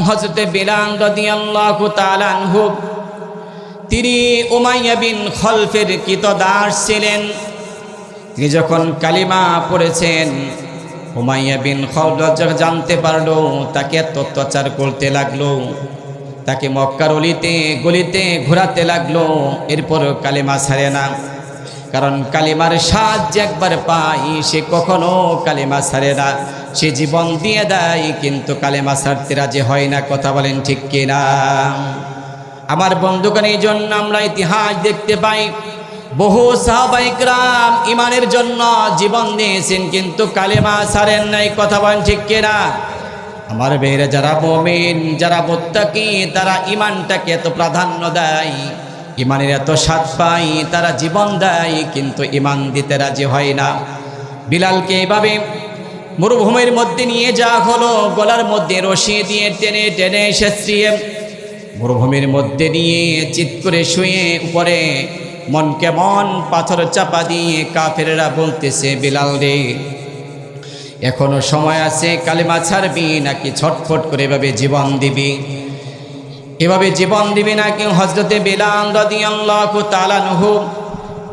হযরত বিলাল রাদিয়াল্লাহু তাআলা আনহু তিনি উমাইয়া বিন খলফের কৃতদাস ছিলেন। তিনি যখন কালিমা পড়েছেন, উমাইয়া বিন খলফ যখন জানতে পারলো তাকে অত্যাচার করতে লাগলো, তাকে মক্কার অলিতে গলিতে ঘোরাতে লাগলো, এরপরও কালিমা ছাড়ে না। কারণ কালিমার স্বাদ যে একবার পাই সে কখনো কালিমা ছাড়ে না, সে জীবন দিয়ে দেয় কিন্তু কালিমা ছাড়তে রাজি হয় না। কথা বলেন ঠিক কিনা? আমার বন্ধুগণ, এই জন্য আমরা ইতিহাস দেখতে পাই বহু সাহাবায়ে কেরাম ইমানের জন্য জীবন দিয়েছেন কিন্তু কালিমা ছাড়েন নাই। কথা বলেন ঠিক কিনা? আমার ভাইরা, যারা মুমিন, যারা মুত্তাকি, তারা ইমানটাকে এত প্রাধান্য দেয়, ইমানের এত স্বাদ পায়, তারা জীবন দেয় কিন্তু ইমান দিতে রাজি হয় না। বিলালকে এইভাবে মরুভূমির মধ্যে নিয়ে যাওয়া হলো, গলার মধ্যে রশি দিয়ে টেনে টেনে শেষিয়ে মরুভূমির মধ্যে নিয়ে চিৎ করে শুয়ে উপরে মন কেমন পাথর চাপা দিয়ে কাফেররা বলতেছে, বিলাল রে, এখনো সময় আছে, কালিমা ছাড়বি নাকি ছটফট করে এভাবে জীবন দিবি? এভাবে জীবন দিবি নাকি? হযরতে বিলাল রাদিয়াল্লাহু তাআলা আনহু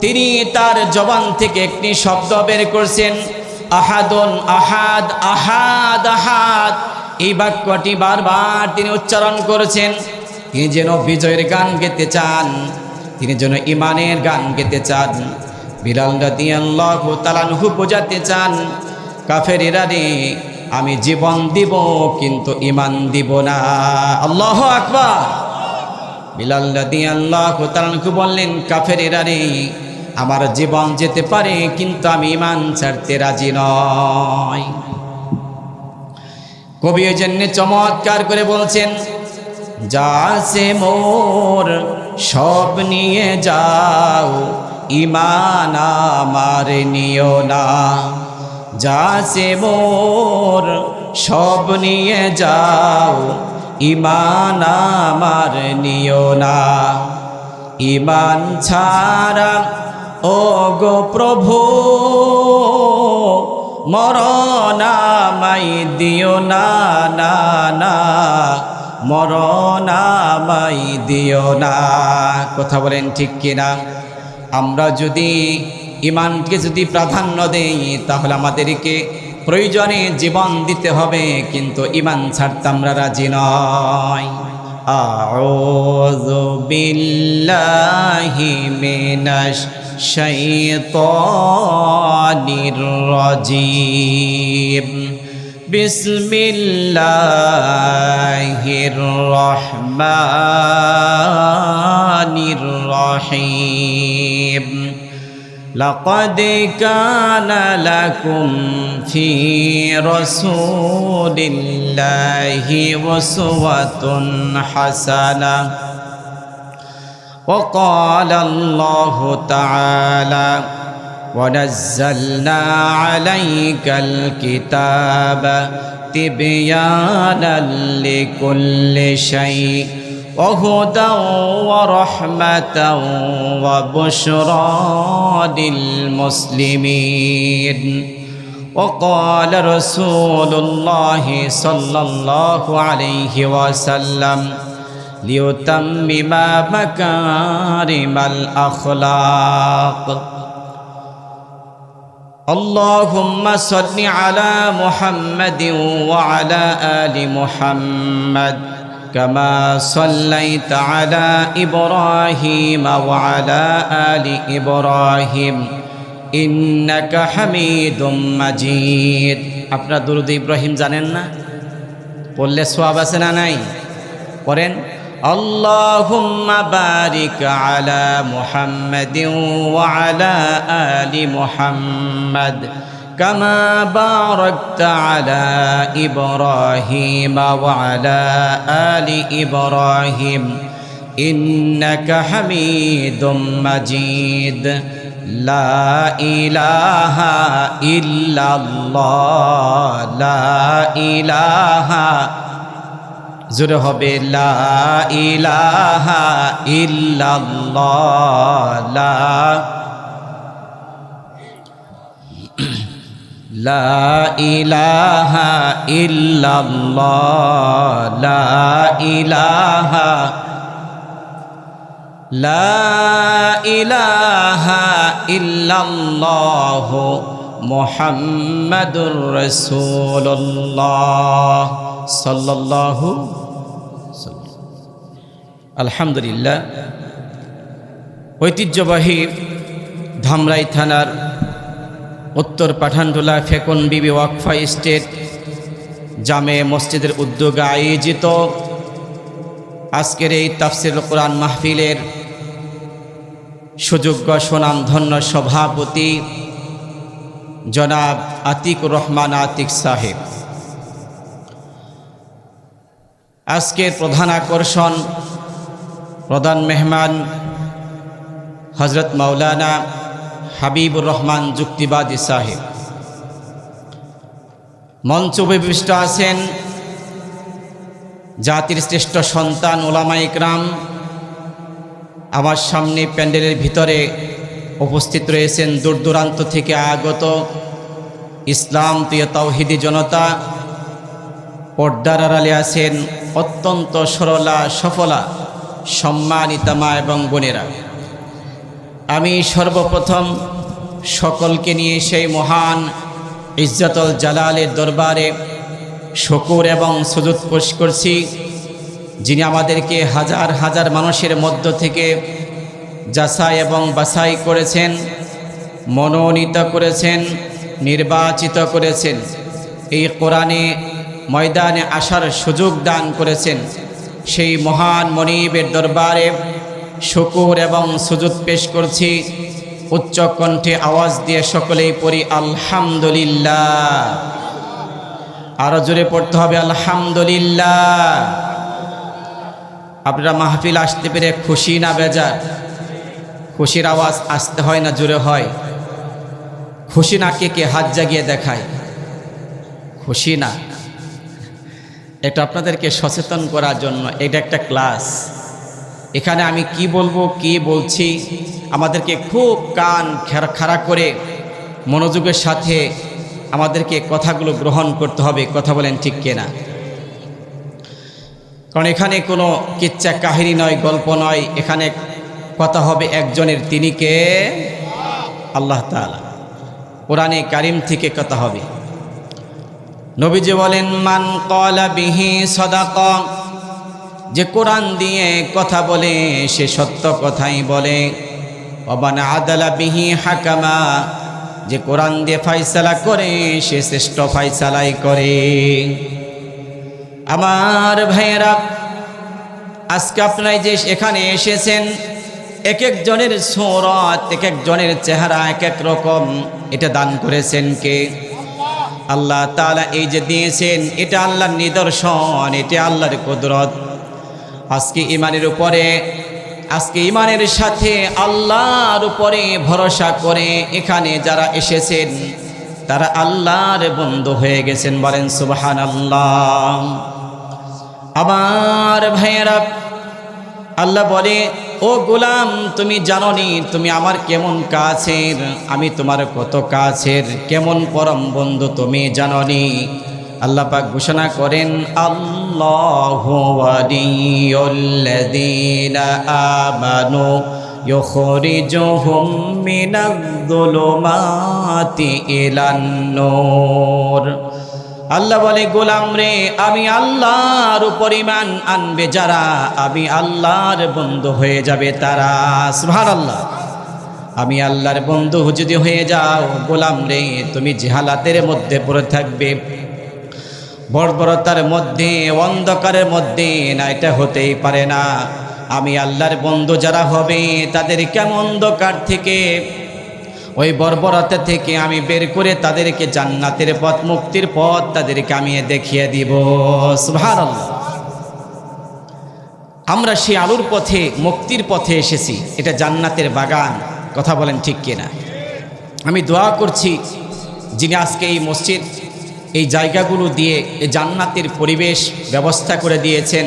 তিনি তার জবান থেকে একটি শব্দ বের করছেন, আহাদুন আহাদ, আহাদ আহাদ। এই বাক্যটি বারবার তিনি উচ্চারণ করেছেন। তিনি যেন বিজয়ের গান গেতে চান, তিনি যেন ইমানের গান গেতে চান। বিলাল রাদিয়াল্লাহু তাআলা আনহু বোঝাতে চান, কাফেরেরা রে, আমি জীবন দিব কিন্তু ইমান দিব না। আল্লাহু আকবার। বিলাল রাদিয়াল্লাহু তাআলা আনহু বললেন, কাফেরেরা রে, আমার জীবন যেতে পারে কিন্তু আমি ইমান ছাড়তে রাজি নই। কবি এই জন্য চমৎকার করে বলছেন, যা আছে মোর সব নিয়ে যাও, ইমান আমার নিও না। যা আছে মোর সব নিয়ে যাও, ইমান আমার নিও না। ইমান ছাড়া ও গো প্রভু মরণ আমায় দিও না, না না, মরণ আমায় দিও না। কথা বলেন ঠিক কিনা? আমরা যদি ইমানকে যদি প্রাধান্য দেই তাহলে আমাদেরকে প্রয়োজনে জীবন দিতে হবে কিন্তু ইমান ছাড়তে আমরা রাজি নয়। আউযু বিল্লাহি মিনাশ শাইতানির রাজিম। বিসমিল্লাহির রহমানির রহিম। لقد كان لكم في رسول الله أسوة حسنة. وقال الله تعالى ونزلنا عليك الكتاب تبيانا لكل شيء وهدى ورحمة وبشرى للمسلمين. وقال رسول الله صلى الله عليه وسلم ليتمم مكارم الأخلاق. اللهم صل على محمد وعلى آل محمد كما صليت على إبراهيم وعلى آل إبراهيم إنك حميد مجيد. আপনারা দুরূদ ইব্রাহিম জানেন না? পড়লে সওয়াব আছে না নাই? পড়েন, আল্লাহুম্মা বারিক আলা মুহাম্মাদিন ওয়া আলা আলি মুহাম্মাদ কামা বারাকতা আলা ইব্রাহিম ওয়া আলা আলি ইব্রাহিম ইন্নাকা হামিদুম মাজিদ। লা ইলাহা ইল্লাল্লাহ, লা ইলাহা, জোরে হবে, লা ইলাহা ইল্লাল্লাহ, লা ইলাহা ইল্লাল্লাহ লা ইলাহা লা ইলাহা ইল্লাল্লাহ মুহাম্মাদুর রাসূলুল্লাহ সাল্লাল্লাহু আলহামদুলিল্লাহ। ঐতিহ্যবাহী ধামরাই থানার উত্তর পাঠানটোলা ফেকন বিবি ওয়াকফা স্টেট জামে মসজিদের উদ্যোগে আয়োজিত আজকের এই তাফসিরুল কোরআন মাহফিলের সুযোগ্য সুনামধন্য সভাপতি জনাব আতিকুর রহমান আতিক সাহেব, আজকের প্রধান আকর্ষণ প্রধান মেহমান হজরত মাওলানা হাবিবুর রহমান যুক্তিবাদী সাহেব। মঞ্চ উপবিষ্ট আছেন জাতির শ্রেষ্ঠ সন্তান ওলামা ইকরাম। আমার সামনে প্যান্ডেলের ভিতরে উপস্থিত রয়েছেন দূর দূরান্ত থেকে আগত ইসলাম প্রিয় তাওহীদি জনতা। পর্দার আড়ালে আছেন অত্যন্ত সরলা সফলা সম্মানিতা মা এবং বোনেরা। আমি সর্বপ্রথম সকলকে নিয়ে সেই মহান ইজ্জতুল জালালের দরবারে শুকর এবং সুজুদ পেশ করছি, যিনি আমাদেরকে হাজার হাজার মানুষের মধ্য থেকে যাচাই এবং বাছাই করেছেন, মনোনীত করেছেন, নির্বাচিত করেছেন, এই কোরআনে ময়দানে আসার সুযোগ দান করেছেন। সেই মহান মনিবের দরবারে শুকর এবং সুজুদ পেশ করছি। উচ্চ কণ্ঠে আওয়াজ দিয়ে সকলেই পড়ি আলহামদুলিল্লাহ। আরো জোরে পড়তে হবে আলহামদুলিল্লাহ। আপনারা মাহফিল আসতে পেরে খুশি না বেজার? খুশির আওয়াজ আসতে হয় না জোরে হয়? খুশি না? কে কে হাত জাগিয়ে দেখায়? খুশি না? এটা আপনাদেরকে সচেতন করার জন্য এটা একটা ক্লাস। এখানে আমি কি বলবো কি বলছি আমাদেরকে খুব কান খাড়া করে মনোযোগের সাথে আমাদেরকে কথাগুলো গ্রহণ করতে হবে। কথা বলেন ঠিক কিনা? কারণ এখানে কোনো কিচ্ছা কাহিনী নয়, গল্প নয়। এখানে কথা হবে একজনের, তিনি কে? আল্লাহ তাআলা। কোরআনে কারিম থেকে কথা হবে। নবীজি বলেন মান ক্বালা বিহি সাদাকা, যে কোরআন দিয়ে কথা বলে সে সত্য কথাই বলে। ওমান আদালা বিহি হাকামা, যে কোরআন দিয়ে ফয়সালা করে সে শ্রেষ্ঠ ফয়সালাই করে। আমার ভাইয়েরা, আজকে আপনারা যে এখানে এসেছেন, এক একজনের সূরত, এক একজনের চেহারা এক এক রকম। এটা দান করেছেন কে? আল্লাহ তাআলা। এই যে দিয়েছেন এটা আল্লাহর নিদর্শন, এটা আল্লাহর কুদরত। আজকে ইমানের উপরে, আজকে ইমানের সাথে আল্লাহর উপরে ভরসা করে এখানে যারা এসেছেন তারা আল্লাহর বন্ধু হয়ে গেছেন। বলেন সুবহানাল্লাহ। আমার ভাইয়েরা, আল্লাহ বলে ও গোলাম, তুমি জানোনি তুমি আমার কেমন কাছের, আমি তোমার কত কাছের, কেমন পরম বন্ধু তুমি জানোনি। আল্লাহ পাক ঘোষণা করেন আল্লাহু ওয়ালিয়ুল্লাযীনা আমানু ইউখরিজুহুম মিনায-যুলুমাতি ইলান-নূর। আল্লাহ বলে গোলাম রে, আমি আল্লাহর উপর ঈমান আনবে যারা, আমি আল্লাহর বন্ধু হয়ে যাবে তারা। সুবহানাল্লাহ। আমি আল্লাহর বন্ধু যদি হয়ে যাও গোলাম রে, তুমি জাহালাতের মধ্যে পড়ে থাকবে, বর্বরতার মধ্যে, অন্ধকারের মধ্যে না, এটা হতেই পারে না। আমি আল্লাহর বন্ধু যারা হবে তাদের কেমন অন্ধকার থেকে, ওই বর্বরতা থেকে আমি বের করে তাদেরকে জান্নাতের পথ, মুক্তির পথ তাদেরকে আমি দেখিয়ে দিব। সুবহানাল্লাহ। আমরা সেই আলোর পথে, মুক্তির পথে এসেছি, এটা জান্নাতের বাগান। কথা বলেন ঠিক কিনা? আমি দোয়া করছি যিনি আজকে এই মসজিদ, এই জায়গাগুলো দিয়ে এই জান্নাতের পরিবেশ ব্যবস্থা করে দিয়েছেন,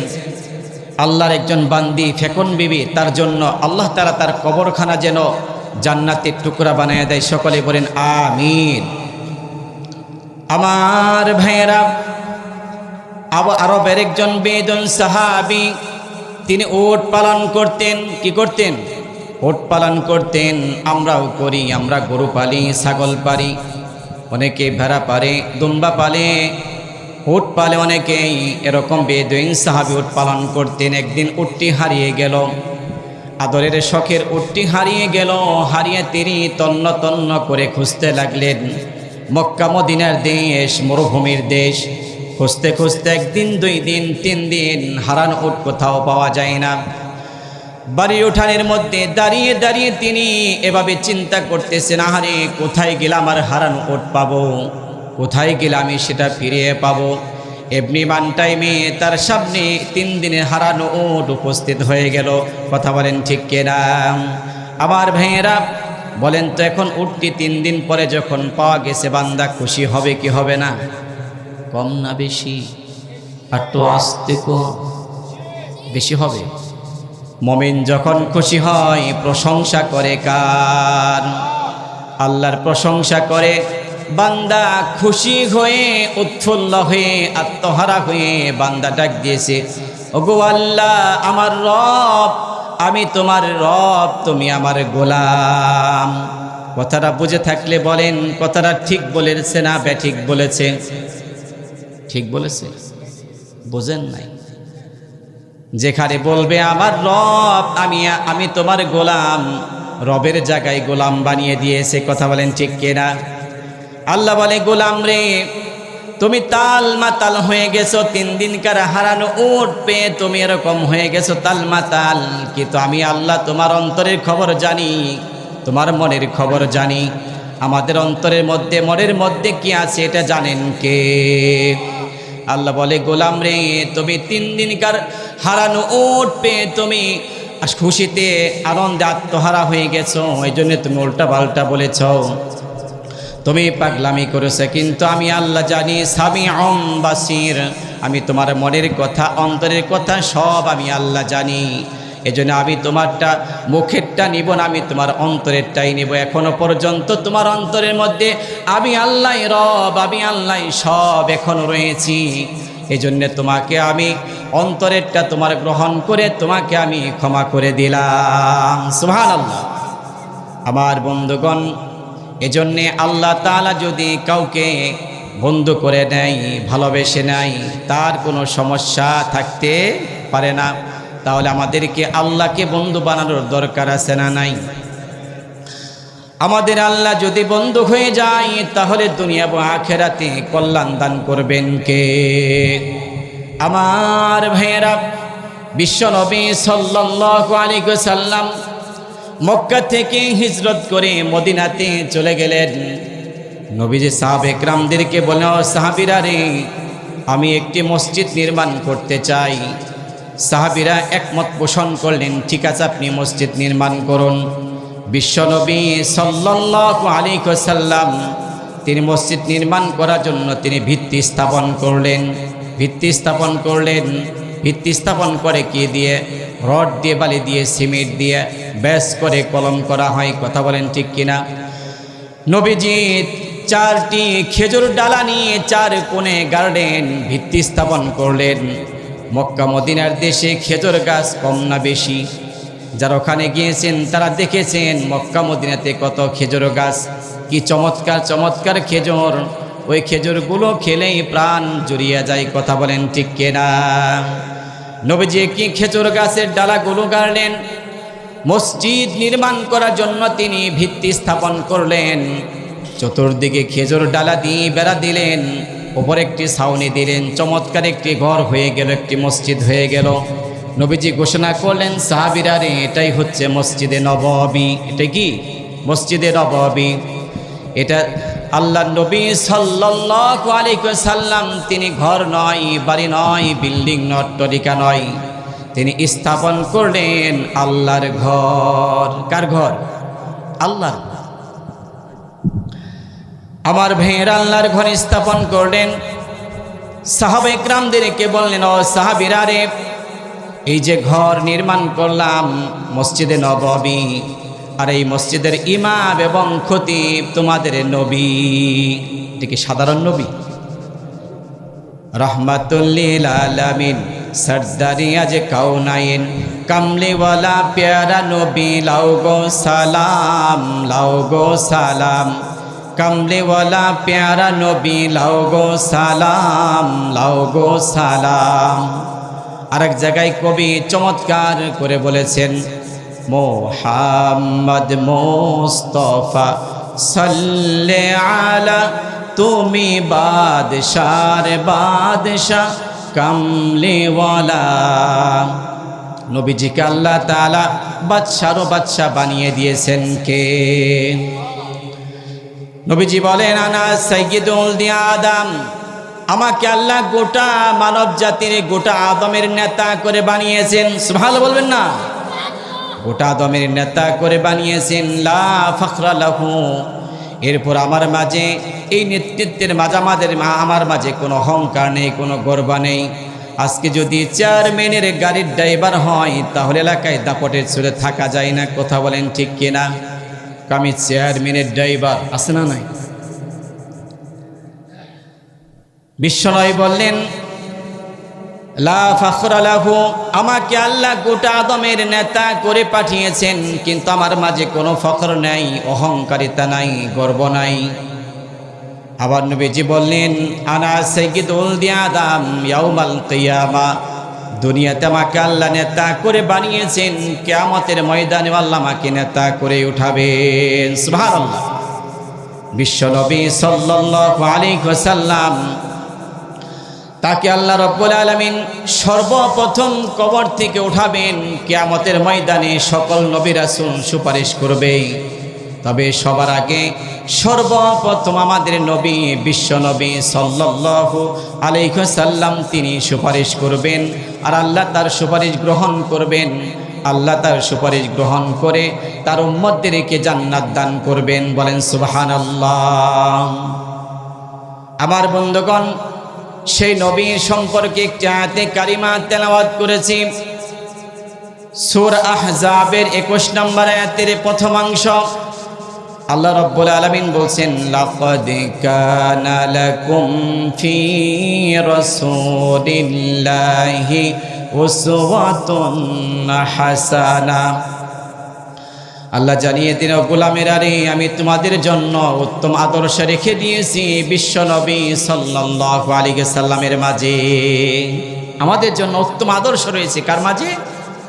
আল্লাহর একজন বান্দি ফেকন বিবি, তার জন্য আল্লাহ তাআলা তার কবরখানা যেন জান্নাতের টুকরা বানায় দেয়। সকলে বলেন আমিন। আমার ভাইয়েরা, আরবের একজন বেদন সাহাবী, তিনি উট পালন করতেন। কি করতেন? উট পালন করতেন। আমরাও করি, আমরা গরু পালি, ছাগল পালি, অনেকে ভেড়া পালে, দুম্বা পালে, উট পালে অনেকেই। এরকম বেদুইন সাহাবী উট পালন করতেন। একদিন উটটি হারিয়ে গেল, আদরের শখের উটটি হারিয়ে গেল। হারিয়ে তিনি তন্ন তন্ন করে খুঁজতে লাগলেন। মক্কা মদিনার দেশ, মরুভূমির দেশ, খুঁজতে খুঁজতে একদিন, 2 দিন, 3 দিন, হারানো উট কোথাও পাওয়া যায় না। বাড়ির উঠানের মধ্যে দাঁড়িয়ে দাঁড়িয়ে তিনি এভাবে চিন্তা করতেছেন, আহারে কোথায় গেলে আমার হারানো উট পাবো, কোথায় গেলে আমি সেটা ফিরিয়ে পাবো। এমনি মান টাইমে তার সামনে 3 দিনের হারানো উট উপস্থিত হয়ে গেল। কথা বলেন ঠিক কিনা? আমার ভাইয়েরা বলেন তো, এখন উটটি 3 দিন পরে যখন পাওয়া গেছে, বান্দা খুশি হবে কি হবে না? কম না বেশি? একটু আস্তে কম, বেশি হবে। মুমিন যখন খুশি হয় প্রশংসা করে কার? আল্লাহর প্রশংসা করে। বান্দা খুশি হয়ে, উৎফুল্ল হয়ে, আত্মহারা হয়ে বান্দা ডাক দিয়েছে, ওগো আল্লাহ, আমার রব, আমি তোমার রব, তুমি আমার গোলাম। কথাটা বুঝে থাকলে বলেন, কথাটা ঠিক বলেছে না ব্যাঠিক বলেছে? ঠিক বলেছে? বোঝেন নাই? যেখানে বলবে আমার রব, আমি তোমার গোলাম, রবের জায়গায় গোলাম বানিয়ে দিয়েছে। কথা বলেন ঠিক কিনা? আল্লাহ বলে, গোলাম রে, তুমি তাল মাতাল হয়ে গেছো, 3 দিনকার হারানো উট পেয়ে তুমি এরকম হয়ে গেছো তাল মাতাল, কিন্তু আমি আল্লাহ তোমার অন্তরের খবর জানি, তোমার মনের খবর জানি। আমাদের অন্তরের মধ্যে, মনের মধ্যে কি আছে এটা জানেন কে? আল্লাহ বলে, গোলাম রে, তুমি 3 দিনকার হারানো উট পেয়ে তুমি খুশিতে আনন্দে আত্মহারা হয়ে গেছো, এই জন্য তুমি উল্টা পাল্টা বলেছ, তুমি পাগলামি করেছো। কিন্তু আমি আল্লাহ জানি, সামিউম বাসির, আমি তোমার মনের কথা, অন্তরের কথা সব আমি আল্লাহ জানি। এজন্য আমি তোমারটা মুখেরটা নিব না, আমি তোমার অন্তরেরটাই নিব। এখনো পর্যন্ত তোমার অন্তরের মধ্যে আমি আল্লাহ রব, আমি আল্লাহ সব এখনো রয়েছি। এজন্য তোমাকে আমি অন্তরেরটা তোমার গ্রহণ করে তোমাকে আমি ক্ষমা করে দিলাম। সুবহানাল্লাহ। আমার বন্ধুগণ, এজন্যে আল্লাহ তাআলা যদি কাউকে বন্ধু করে নেয়, ভালোবেসে নেয়, তার কোনো সমস্যা থাকতে পারে না। তাহলে আমাদেরকে আল্লাহকে বন্ধু বানানোর দরকার আছে না নাই? আমাদের আল্লাহ যদি বন্ধু হয়ে যায়, তাহলে দুনিয়া এবং আখিরাতে কল্যাণ দান করবেন কে? আমার ভাইয়েরা, বিশ্বনবী সাল্লাল্লাহু আলাইহি ওয়াসাল্লাম মক্কা থেকে হিজরত করে মদিনাতে চলে গেলেন। নবীজি সাহাবে একরামদেরকে বললেন, ও সাহাবীরা রে, আমি একটি মসজিদ নির্মাণ করতে চাই। সাহাবীরা একমত পোষণ করলেন, ঠিক আছে, আপনি মসজিদ নির্মাণ করুন। বিশ্বনবী সাল্লাল্লাহু আলাইহি ওয়াসাল্লাম তিনি মসজিদ নির্মাণ করার জন্য তিনি ভিত্তি স্থাপন করলেন। ভিত্তি স্থাপন করলেন। ভিত্তি স্থাপন করে কি দিয়ে? রড দিয়ে, বালি দিয়ে, সিমেন্ট দিয়ে বেশ করে কলম করা হয়। কথা বলেন ঠিক কিনা? নবীজি 4টি খেজুর ডালা নিয়ে 4 কোণে গার্ডেন ভিত্তি স্থাপন করলেন। মক্কা মদিনার দেশে খেজুর গাছ কম না বেশি? যারা ওখানে গিয়েছেন তারা দেখেছেন মক্কা মদিনাতে কত খেজুর গাছ, কি চমৎকার চমৎকার খেজুর। ওই খেজুরগুলো খেলেই প্রাণ জুড়িয়ে যায়। কথা বলেন ঠিক কিনা? নবীজি কি খেজুর গাছের ডালাগুলো গাড়লেন, মসজিদ নির্মাণ করার জন্য তিনি ভিত্তি স্থাপন করলেন। চতুর্দিকে খেজুর ডালা দিয়ে বেড়া দিলেন, উপরে একটি ছাউনি দিলেন, চমৎকার একটি ঘর হয়ে গেল, একটি মসজিদ হয়ে গেল। নবীজি ঘোষণা করলেন, সাহাবীরা রে, এটাই হচ্ছে মসজিদে নববী। এটা কি? মসজিদে নববী। এটা আল্লাহ নবী সাল্লাল্লাহু আলাইহি ওয়াসাল্লাম তিনি ঘর নয়, বাড়ি নয়, বিল্ডিং নয়, টরিকা নয়, তিনি স্থাপন করলেন আল্লাহর ঘর। কার ঘর? আল্লাহর। আমার ভাইয়েরা, আল্লাহর ঘর স্থাপন করলেন। সাহাবা একরামদেরকে বললেন, ও সাহাবীরা রে, এই যে ঘর নির্মাণ করলাম মসজিদে নববী, আর এই মসজিদের ইমাম এবং খতিব তোমাদের নবী। এটা কি সাধারণ নবী? रहमतुल लिल आलामीन सरदारी आज काउनाइन कमलीवाला प्यारा नबी लाओ गो सालाम कमलीवाला प्यारा नबी लाओ गो सालाम। আরেক জায়গায় কবি চমৎকার করে বলেছেন মোহাম্মদ মুস্তাফা সাল্লে আলা তুমি বাদশার বাদশাহ কামলিওয়ালা। নবীজিকে আল্লাহ তাআলা বাদশারও বাদশাহ বানিয়ে দিয়েছেন কে? নবীজি বলেন আনা সাইয়্যিদুল আদম, আমাকে আল্লাহ গোটা মানব জাতির গোটা আদমের নেতা করে বানিয়েছেন। সুবহানাল্লাহ বলবেন না? গোটা আদমের নেতা করে বানিয়েছেন। লা ফখরা লাহু, এরপর আমার মাঝে এই নেতৃত্বের আমার মাঝে কোনো অহংকার নেই, কোনো গর্ব নেই। আজকে যদি চেয়ারম্যানের গাড়ির ড্রাইভার হয় তাহলে এলাকায় দাপটের চলে থাকা যায় না। কথা বলেন ঠিক কিনা? আমি চেয়ারম্যানের ড্রাইভার, আছে না নাই? বিশ্বনবী বললেন লা ফখরা লাহু, আমাকে আল্লাহ গোটা আদমের নেতা করে পাঠিয়েছেন, কিন্তু আমার মাঝে কোনো ফখর নাই, অহংকারিতা নাই, গর্ব নাই। আবার নবীজি বললেন আনা সাইয়্যিদুল আদম ইয়াউমাল কিয়ামা, দুনিয়াতে আমাকে আল্লাহ নেতা করে বানিয়েছেন, কিয়ামতের ময়দানে আল্লাহ আমাকে নেতা করে উঠাবেন। সুবহানাল্লাহ। বিশ্বনবী সাল্লাল্লাহু আলাইহি ওয়াসাল্লাম তাকে আল্লাহ রাব্বুল আলামিন সর্বপ্রথম কবর থেকে উঠাবেন, কিয়ামতের ময়দানে সকল নবী রাসূল সুপারিশ করবে। তবে সবার আগে সর্বপ্রথম আমাদের নবী বিশ্বনবী সাল্লাল্লাহু আলাইহি ওয়াসাল্লাম তিনি সুপারিশ করবেন, আর আল্লাহ তার সুপারিশ গ্রহণ করবেন। আল্লাহ তার সুপারিশ গ্রহণ করে তার উম্মতদেরকে জান্নাত দান করবেন। বলেন সুবহানাল্লাহ। আমার বন্ধুগণ, সেই নবী সম্পর্কে একটি আয়াতে কারিমা তেলাওয়াত করেছি। সূরা আহজাবের 21 নম্বর আয়াতের প্রথমাংশ। আল্লাহ রাব্বুল আলামিন বলছেন লাকাদ কানা লাকুম ফি রাসূলিল্লাহি উসওয়াতুন হাসানাহ। আল্লাহ জানিয়ে দিন গোলামের, আরে আমি তোমাদের জন্য উত্তম আদর্শ রেখে দিয়েছি বিশ্বনবী সাল্লাল্লাহু আলাইহি ওয়াসাল্লামের মাঝে। আমাদের জন্য উত্তম আদর্শ রয়েছে কার মাঝে?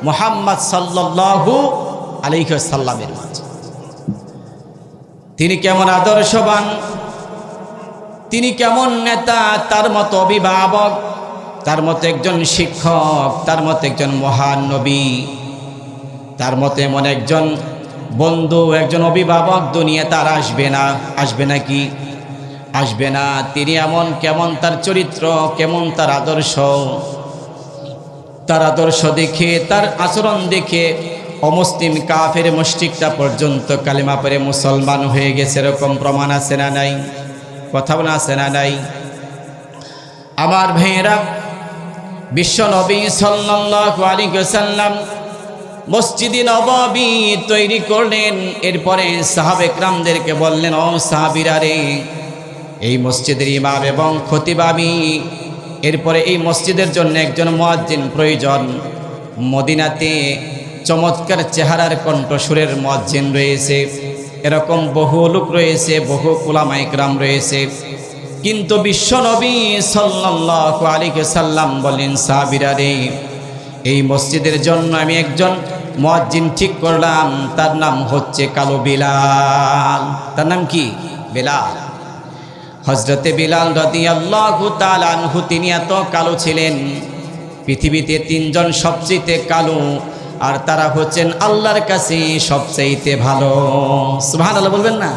মুহাম্মদ সাল্লাল্লাহু আলাইহি ওয়াসাল্লামের মাঝে। তিনি কেমন আদর্শবান, তিনি কেমন নেতা, তার মতো অভিভাবক, তার মতো একজন শিক্ষক, তার মতো একজন মহান নবী, তার মতো এমন একজন বন্ধু, একজন অভিভাবক দুনিয়া তার আসবে না। আসবে নাকি? আসবে না। তিনি এমন, কেমন তার চরিত্র, কেমন তার আদর্শ, তার আদর্শ দেখে, তার আচরণ দেখে অমুসলিম কাফের মুশরিকরা পর্যন্ত কালিমা পড়ে মুসলমান হয়ে গেছে। এরকম প্রমাণ আছে না নাই? কথা বলা আছে না নাই? আমার ভাইয়েরা, বিশ্বনবী সাল্লাল্লাহু আলাইহি ওয়াসাল্লাম মসজিদে নববী তৈরি করলেন। এরপরে সাহাবে কেরামদেরকে বললেন, ও সাহাবীরা রে, এই মসজিদের ইমাম এবং খতিব আমি। এরপরে এই মসজিদের জন্য একজন মুয়াজ্জিন প্রয়োজন। মদিনাতে চমৎকার চেহারার কণ্ঠসুরের মুয়াজ্জিন রয়েছে, এরকম বহু লোক রয়েছে, বহু উলামায়ে কেরাম রয়েছে, কিন্তু বিশ্বনবী সাল্লাল্লাহু আলাইহি ওয়াসাল্লাম বলেন, সাহাবীরা রে, এই মসজিদের জন্য আমি একজন মুয়াজ্জিন ঠিক করলাম, তার নাম হচ্ছে কালো বিলাল। তার নাম কি? বিলাল। হযরতে বিলাল রাদিয়াল্লাহু তাআলা আনহু তিনি এত কালো ছিলেন, পৃথিবীতে তিনজন সবচেয়ে কালো, আর তারা হচ্ছেন আল্লাহর কাছে সবচেয়ে ভালো। সুবহানাল্লাহ বলবেন না?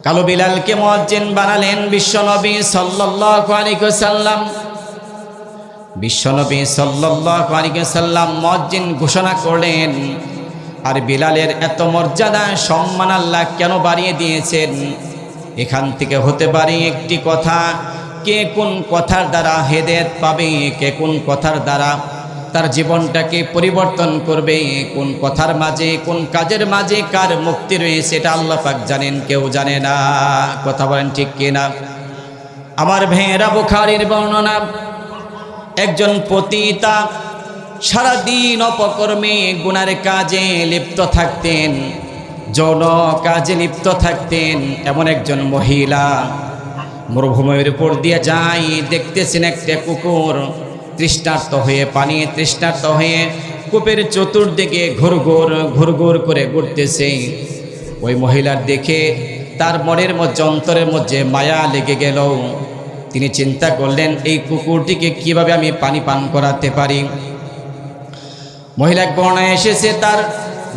কালো বিলালকে মুয়াজ্জিন বানালেন বিশ্বনবী সাল্লাল্লাহু আলাইহি ওয়াসাল্লাম। বিশ্বনবী সাল্লাল্লাহু আলাইহি ওয়াসাল্লাম মুয়াজ্জিন ঘোষণা করলেন। আর বিলালের এত মর্যাদা সম্মান আল্লাহ কেন বাড়িয়ে দিয়েছেন? এখান থেকে হতে পারে একটি কথা, কে কোন কথার দ্বারা হেদায়েত পাবে, কে কোন কথার দ্বারা তার জীবনটাকে পরিবর্তন করবে, কোন কথার মাঝে, কোন কাজের মাঝে কার মুক্তি রয়েছে, এটা আল্লাহ পাক জানেন, কেউ জানে না। কথা বলেন ঠিক কিনা? আমার ভাইয়েরা, বুখারীর বর্ণনা, একজন পতিতা সারাদিন অপকর্মে গুনার কাজে লিপ্ত থাকতেন, যৌন কাজে লিপ্ত থাকতেন। এমন একজন মহিলা মরুভূমির উপর দিয়ে যায়, দেখতেছেন একটা কুকুর তৃষ্ণার্ত হয়ে, পানি তৃষ্ণার্ত হয়ে কূপের চতুর্দিকে ঘুরঘুর করে ঘুরতেছে। ওই মহিলার দেখে তার মনের মধ্যে, অন্তরের মধ্যে মায়া লেগে গেল। তিনি চিন্তা করলেন, এই কুকুরটিকে কিভাবে আমি পানি পান করাতে পারি। মহিলা বর্ণায় এসেছে, তার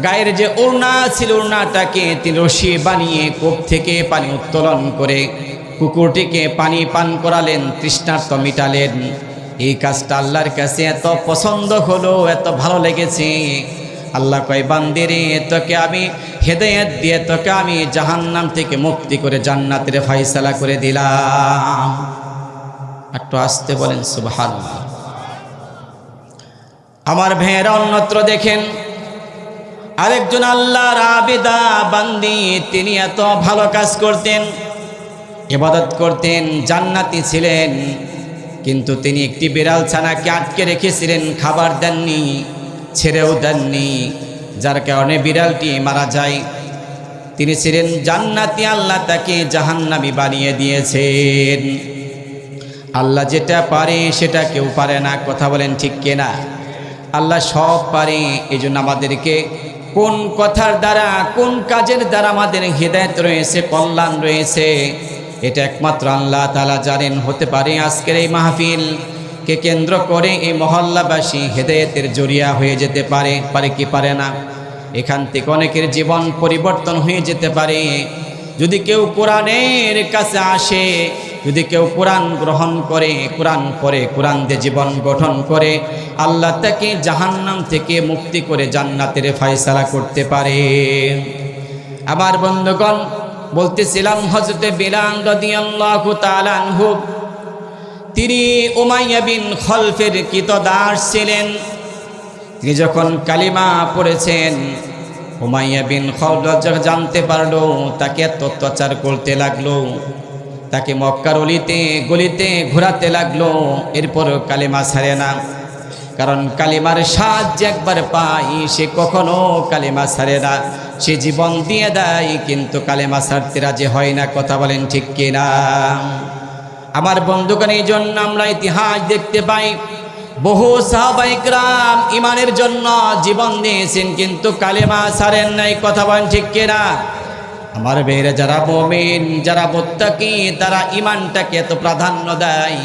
গায়ের যে ওড়না ছিল, ওড়নাটাকে তিনি রশি বানিয়ে কূপ থেকে পানি উত্তোলন করে কুকুরটিকে পানি পান করালেন, তৃষ্ণার্ত মিটালেন। এই কাজটা আল্লাহর কাছে এত পছন্দ হলো, এত ভালো লেগেছে। আল্লাহ কয়, বান্দিরে, তোকে আমি হেদায়েত দিয়ে তোকে আমি জাহান্নাম থেকে মুক্তি করে জান্নাতের ফয়সালা করে দিলাম। একটু আসতে বলেন সুবহানাল্লাহ। আমার ভাইয়েরা, অন্যত্র দেখেন আরেকজন আল্লাহর আবেদা বান্দি, তিনি এত ভালো কাজ করতেন, ইবাদত করতেন, জান্নাতি ছিলেন, কিন্তু তিনি একটি বিড়াল ছানাকে আটকে রেখেছিলেন, খাবার দেননি, ছেড়েও দেননি, যার কারণে বিড়ালটি মারা যায়। তিনি ছিলেন জান্নাতি, আল্লাহ তাকে জাহান্নামী বানিয়ে দিয়েছেন। আল্লাহ যেটা পারে সেটা কেউ পারে না, কথা বলেন ঠিক কিনা? আল্লাহ সব পারে। এই জন্য আমাদেরকে কোন কথার দ্বারা, কোন কাজের দ্বারা আমাদের হিদায়াত রয়েছে, কল্যাণ রয়েছে, এটা একমাত্র আল্লাহ তাআলা জানেন। হতে পারে আজকের এই মাহফিলকে কেন্দ্র করে এই মহল্লাবাসী হেদায়েতের জরিয়া হয়ে যেতে পারে, পারে কি পারে না? এখান থেকে অনেকের জীবন পরিবর্তন হয়ে যেতে পারে। যদি কেউ কোরআনের কাছে আসে, যদি কেউ কোরআন গ্রহণ করে, কোরআন পড়ে, কোরআন দিয়ে জীবন গঠন করে, আল্লাহ তাকে জাহান্নাম থেকে মুক্তি করে জান্নাতের ফয়সালা করতে পারে। আমার বন্ধুগণ, বলতেছিলাম হযরতে বিলাল রাদিয়াল্লাহু তাআলা আনহু, তিনি উমাইয়া বিন খলফের কৃতদাস ছিলেন। তিনি যখন কালিমা পড়েছেন, উমাইয়া বিন খলফ জানতে পারলো, তাকে অত্যাচার করতে লাগলো, তাকে মক্কার অলিতে গলিতে ঘোরাতে লাগলো। এরপরও কালিমা ছাড়ে না, কারণ কালিমার স্বাদ যে একবার পাই, সে কখনো কালিমা ছাড়ে না, সে জীবন দিয়ে দেয়, কিন্তু কালিমা ছাড়তে রাজি হয় না। কথা বলেন ঠিক কিনা? আমার বন্ধুগণ, এই জন্য আমরা ইতিহাস দেখতে পাই, বহু সাহাবায়ে কেরাম ইমানের জন্য জীবন দিয়েছেন, কিন্তু কালিমা ছাড়েন নাই। কথা বলেন ঠিক কিনা? আমার ভাইরা, যারা মুমিন, যারা মুত্তাকি, তারা ইমানটাকে এত প্রাধান্য দেয়,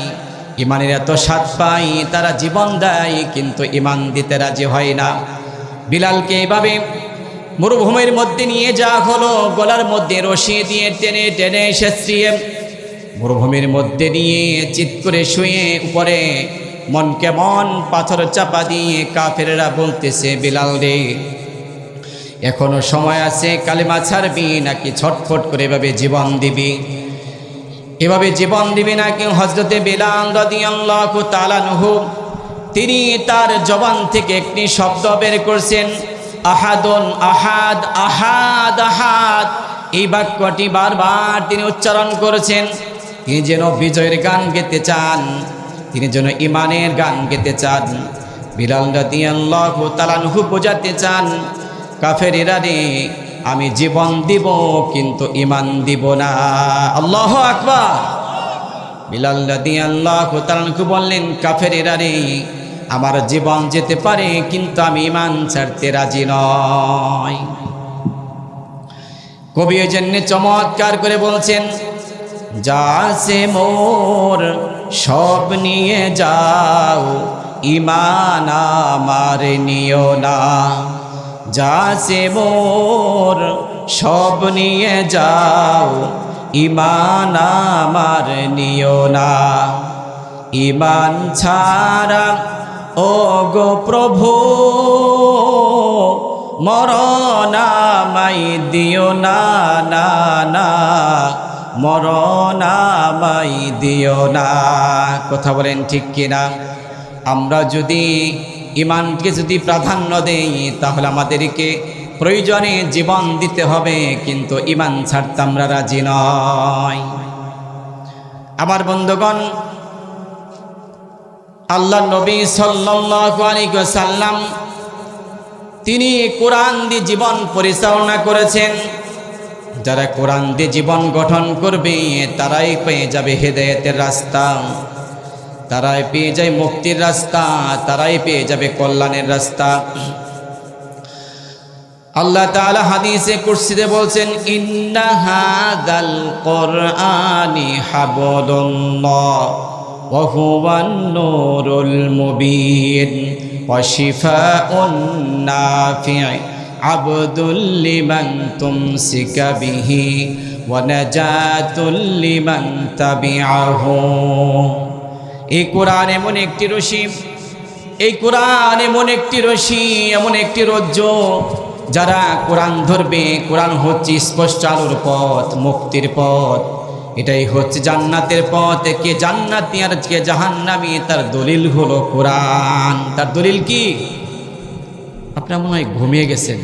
ইমানের এত স্বাদ পায়, তারা জীবন দেয়, কিন্তু ইমান দিতে রাজি হয় না। বিলালকে এইভাবে মরুভূমির মধ্যে নিয়ে যাওয়া হলো, গলার মধ্যে রশি দিয়ে টেনে টেনে শেষরিয়ে মরুভূমির মধ্যে নিয়ে চিৎ করে শুয়ে উপরে মন কেমন পাথর চাপা দিয়ে কাফেররা বলতেছে, বিলাল রে, এখনো সময় আছে, কালিমা ছাড়বি নাকি ছটফট করে এভাবে জীবন দিবি? এভাবে জীবন দিবি নাকি? হযরতে বিলাল রাদিয়াল্লাহু তাআলা আনহু, তিনি তার জবান থেকে একটি শব্দ বের করছেন, আহাদুন আহাদ, আহাদ আহাদ। এই বাক্যটি বারবার তিনি উচ্চারণ করেছেন। তিনি যেন বিজয়ের গান গেতে চান, তিনি যেন ইমানের গান গেতে চান। বিলাল রাদিয়াল্লাহু তাআলা আনহু বোঝাতে চান, কাফেরেরা রে, আমি জীবন দিব কিন্তু ইমান দিব না। আল্লাহু আকবার। বিলাল রাদিয়াল্লাহু তাআলা আনহু বললেন, কাফেরেরা রে, আমার জীবন যেতে পারে, কিন্তু আমি ইমান ছাড়তে রাজি নই। কবি এজন্য চমৎকার করে বলছেন, যা আছে মোর সব নিয়ে যাও, ইমান আমার নিও না। যা আছে মোর সব নিয়ে যাও, ইমান আমার নিও না। ইমান ছাড়া ও গো প্রভু মরণ আমায় দিও না, না না, মরণ আমায় দিও না। কথা বলেন ঠিক কিনা? আমরা যদি ইমানকে যদি প্রাধান্য দেই, তাহলে আমাদেরকে প্রয়োজনে জীবন দিতে হবে, কিন্তু ইমান ছাড়তে আমরা রাজি নয়। আমার বন্ধুগণ, আল্লাহ নবী সাল্লাল্লাহু আলাইহি ওয়াসাল্লাম তিনি কোরআন দিয়ে জীবন পরিচালনা করেছেন। যারা কোরআন দিয়ে জীবন গঠন করবে তারাই পেয়ে যাবে হেদায়েতের রাস্তা, তারাই পেয়ে যায় মুক্তির রাস্তা, তারাই পেয়ে যাবে কল্যাণের রাস্তা। আল্লাহ তাআলা হাদিসে কুরসিতে বলছেন, ইন্না হাযাল কুরআনি হাবলুল্লাহ ওয়া হুয়ান নূরুল মুবিন ওয়া শিফাউন নাফি' আবদুল লিমান তুমসিকা বিহি ওয়া নাজাতুল লিমান তাবি'আহু। এই কোরআন এমন একটি রশি, এই কোরআন এমন একটি রশি, এমন একটি রজ্জু, যারা কোরআন ধরবে, কোরআন হচ্ছে স্পষ্ট আলোর পথ, মুক্তির পথ, এটাই হচ্ছে জান্নাতের পথ। কে জান্নাতি আর কে জাহান্নামী তার দলিল হলো কোরআন। তার দলিল কি? আপনারা মনে হয় ঘুমিয়ে গেছেন,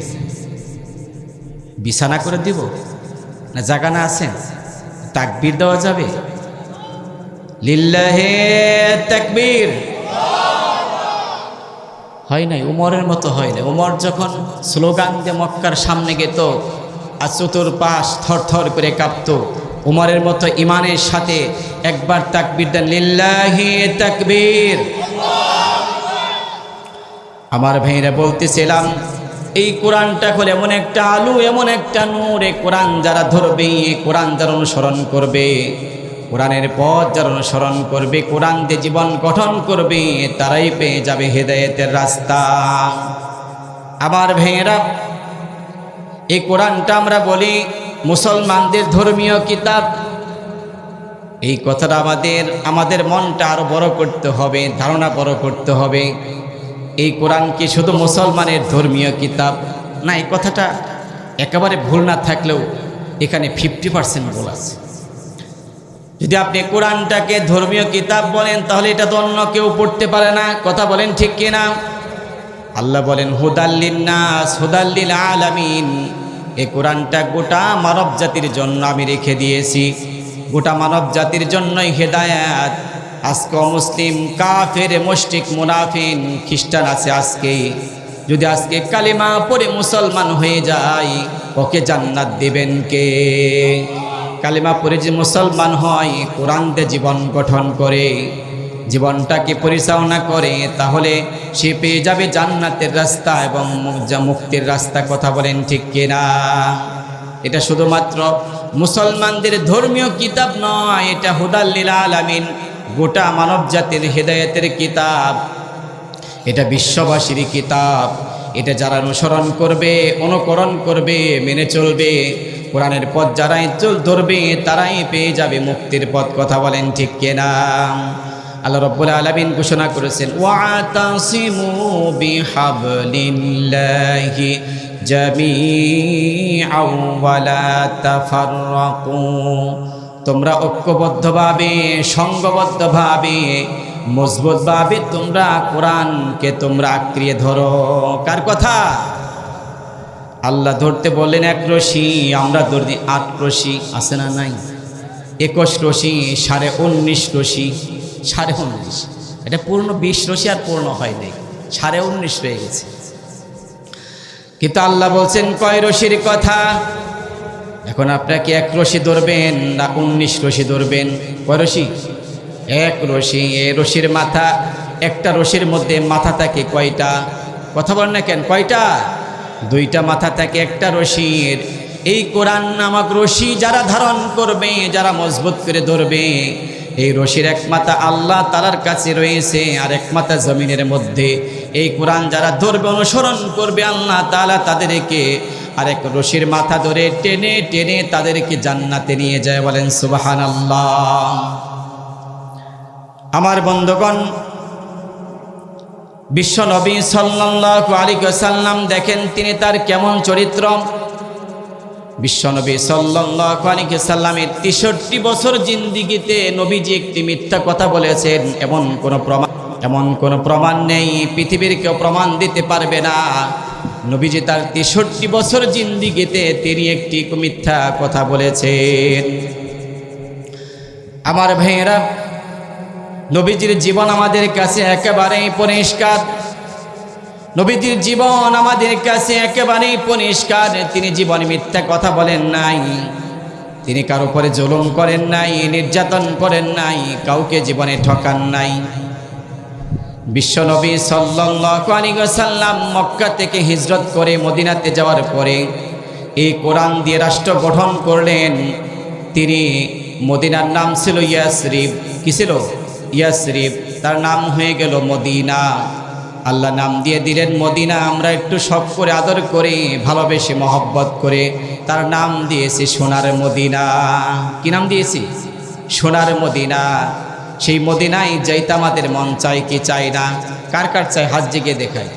বিছানা করে দিব না জাগানা আছেন? তাকবীর দেওয়া যাবে? লিল্লাহে তাকবীর। হয় নাই, উমরের মতো হয় না। উমর যখন স্লোগান দিয়ে মক্কার সামনে গেত আর চতুর্পাশ থরথর করে কাঁপত, উমরের মতো ইমানের সাথে একবার তাকবীর দেন, লিল্লাহি তাকবীর। আমার ভাইরা বলতেছিলাম, এই কোরআনটা হলো এমন একটা আলো, এমন একটা নূর। এই কোরআন যারা ধরবে, এই কোরআন যারা অনুসরণ করবে, কোরআনের পথ যারা অনুসরণ করবে, কোরআন দিয়ে জীবন গঠন করবে, তারাই পেয়ে যাবে হেদায়েতের রাস্তা। আমার ভাইয়েরা, এই কোরআনটা আমরা বলি মুসলমানদের ধর্মীয় কিতাব। এই কথাটা আমাদের মনটা আরো বড় করতে হবে, ধারণা বড় করতে হবে। এই কোরআন কি শুধু মুসলমানের ধর্মীয় কিতাব না? এই কথাটা একেবারে ভুল না থাকলেও এখানে 50% ভুল আছে। যদি আপনি কোরআনটাকে ধর্মীয় কিতাব বলেন, তাহলে এটা তো অন্য কেউ পড়তে পারে না। কথা বলেন ঠিক কিনা? আল্লাহ বলেন, হুদাল লিন্নাস হুদাল লিল আলামিন। এই কোরআনটা গোটা মানব জাতির জন্য আমি রেখে দিয়েছি, গোটা মানব জাতির জন্যই হেদায়েত। আজকে মুসলিম, কাফের, মুশরিক, মুনাফিক, খ্রিস্টান আছে আজকে, যদি আজকে কালিমা পড়ে মুসলমান হয়ে যায়, ওকে জান্নাত দিবেন কে? কালিমা পড়ে যে মুসলমান হয়, কোরআন দিয়ে জীবন গঠন করে, জীবনটাকে পরিচালনা করে, তাহলে সে পেয়ে যাবে জান্নাতের রাস্তা এবং মুক্তির রাস্তা। কথা বলেন ঠিক কিনা? এটা শুধুমাত্র মুসলমানদের ধর্মীয় কিতাব নয়, এটা হুদাল লিল আলামিন, গোটা মানব জাতির হেদায়েতের কিতাব। এটা বিশ্ববাসীর কিতাব। এটা যারা অনুসরণ করবে, অনুকরণ করবে, মেনে চলবে, কোরআনের পথ যারাই ধরবে, তারাই পেয়ে যাবে মুক্তির পথ। কথা বলেন ঠিক কিনা? আল্লাহ রাব্বুল আলামিন ঘোষণা করেছেন, ওয়াতাসিমু বিহাবলিল্লাহি জামিআন ওয়া লা তাফাররাকু। তোমরা ঐক্যবদ্ধভাবে, সংঘবদ্ধভাবে, মজবুতভাবে তোমরা কোরআনকে তোমরা আঁকড়িয়ে ধরো। কার কথা? আল্লাহ ধরতে বললেন এক রশি, আমরা ধরি 8 রশি। আছে না নাই? 21 রশি, 19.5 রশি, 19.5। এটা পূর্ণ 20 রশি আর পূর্ণ হয় নাই, 19.5 রয়ে গেছে। কিন্তু আল্লাহ বলছেন কয় রশির কথা? এখন আপনারা কি 1 রশি ধরবেন না 19 রশি ধরবেন? কয় রশি? 1 রশি। এই রশির মাথা, একটা রশির মধ্যে মাথা থাকে কয়টা? কথা বলেন না কেন? কয়টা? 2টা মাথা থাকে একটা রশির। এই কোরআন নামক রশি যারা ধারণ করবে, যারা মজবুত করে ধরবে, এই রশির এক মাথা আল্লাহ তাআলার কাছে রয়েছে, আর এক মাথা জমিনের মধ্যে। এই কোরআন যারা ধরবে, অনুসরণ করবে, আল্লাহ তাআলা তাদেরকে আরেক রশির মাথা ধরে টেনে টেনে তাদেরকে জান্নাতে নিয়ে যায়। বলেন সুবহানাল্লাহ। আমার বন্ধুগণ, বিশ্ব নবী সাল্লাল্লাহু আলাইহি ওয়াসাল্লাম দেখেন তিনি তার কেমন চরিত্র। বিশ্ব নবী সাল্লাল্লাহু আলাইহি ওয়াসাল্লামের 63 বছর জিন্দেগিতে নবীজি একটি মিথ্যা কথা বলেছেন, এমন কোনো প্রমাণ নেই, পৃথিবীর কেউ প্রমাণ দিতে পারবে না। নবীজি তার 63 বছর জিন্দেগিতে তিনি একটি মিথ্যা কথা বলেছেন। আমার ভাইয়েরা, নবীজির জীবন আমাদের কাছে একেবারেই পরিষ্কার। নবীজির জীবন আমাদের কাছে একেবারেই পরিষ্কার। তিনি জীবনে মিথ্যা কথা বলেন নাই, তিনি কারো উপরে জুলুম করেন নাই, নির্যাতন করেন নাই, কাউকে জীবনে ঠকান নাই। বিশ্বনবী সাল্লাল্লাহু আলাইহি ওয়াসাল্লাম মক্কা থেকে হিজরত করে মদিনাতে যাওয়ার পরে এই কোরআন দিয়ে রাষ্ট্র গঠন করলেন। তিনি মদিনার নাম ছিল ইয়াসরিব। কি ছিল? ইয়াসরিব। তার নাম হয়ে গেল মদিনা। আল্লাহ নাম দিয়ে দিলেন মদিনা। আমরা একটু শখ করে আদর করে ভালোবেসে মহব্বত করে তার নাম দিয়েছি সোনার মদিনা। কি নাম দিয়েছি? সোনার মদিনা। সেই মদিনায় যাইতে আমাদের মন চাই কি চাই না? কার কার চাই? হাত জেগে দেখায়।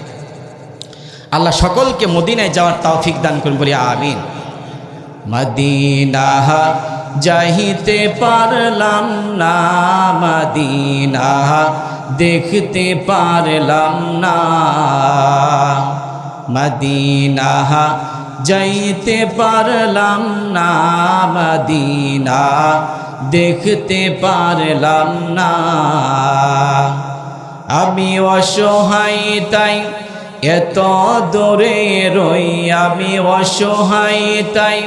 আল্লাহ সকলকে মদিনায় যাওয়ার তৌফিক দান করুন, বলি আমিন। মদিনা যাইতে পারলাম না, মদিনা দেখতে পারলাম না, মদিনা যাইতে পারলাম না, মদিনা দেখতে পারলাম না। আমি অসহায় তাই এত দূরে রই, আমি অসহায় তাই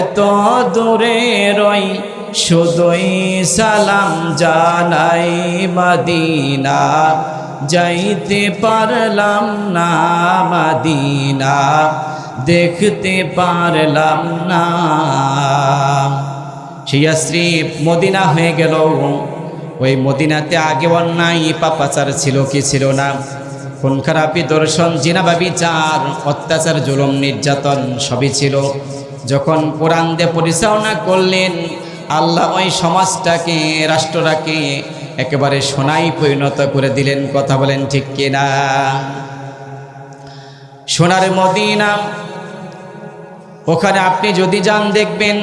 এত দূরে রই, শুধুই সালাম জানাই, মদিনা যাইতে পারলাম না, মদিনা দেখতে পারলাম না। সেই ইয়াসরিব মদিনা হয়ে গেল। ওই মদিনাতে আগে অন্যায় পাপাচার ছিল কি ছিল না? খুন খারাপি, দর্শন, জিনা, ব্যভিচার, অত্যাচার, জুলুম, নির্যাতন সবই ছিল। যখন কোরআন দিয়ে পরিচালনা করলেন আল্লাহ, ওই সমাজটাকে, রাষ্ট্রটাকে একেবারে সোনায় পরিণত করে দিলেন। কথা বলেন ঠিক কিনা? সোনার মদিনা। ওখানে আপনি যদি যান দেখবেন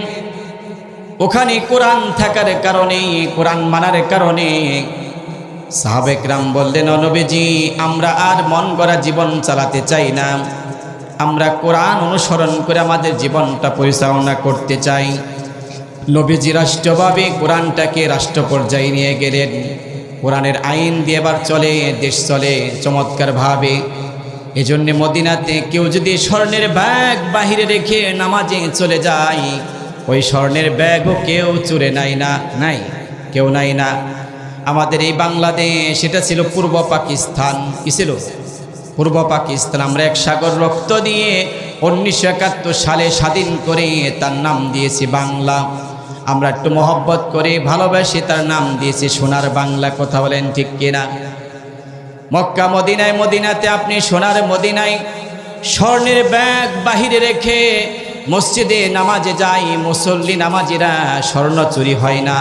ওখানে কোরআন থাকার কারণে, কোরআন মানার কারণে সাহাবে কেরাম বললেন, ও নবীজি, আমরা আর মন গড়া জীবন চালাতে চাই না, আমরা কোরআন অনুসরণ করে আমাদের জীবনটা পরিচালনা করতে চাই। নবীজি রাষ্ট্রভাবে কোরআনটাকে রাষ্ট্র পর্যায়ে নিয়ে গেলেন। কোরআনের আইন দিয়ে এবার চলে, দেশ চলে চমৎকারভাবে। এজন্য মদিনাতে কেউ যদি স্বর্ণের ব্যাগ বাহিরে রেখে নামাজে চলে যায়, ওই স্বর্ণের ব্যাগও কেউ চুরে নাই না, নাই কেউ নাই না। আমাদের এই বাংলাদেশ, এটা ছিল পূর্ব পাকিস্তান। কি ছিল? পূর্ব পাকিস্তান। আমরা এক সাগর রক্ত দিয়ে 1971 সালে স্বাধীন করে তার নাম দিয়েছি বাংলা। আমরা একটু মহব্বত করে ভালোবাসি, তার নাম দিয়েছি সোনার বাংলা। কথা বলেন ঠিক কিনা? মক্কা মদিনায়, মদিনাতে আপনি সোনার মদিনায় স্বর্ণের ব্যাগ বাহিরে রেখে মসজিদে নামাজে যাই, মুসল্লি নামাজিরা স্বর্ণ চুরি হয় না।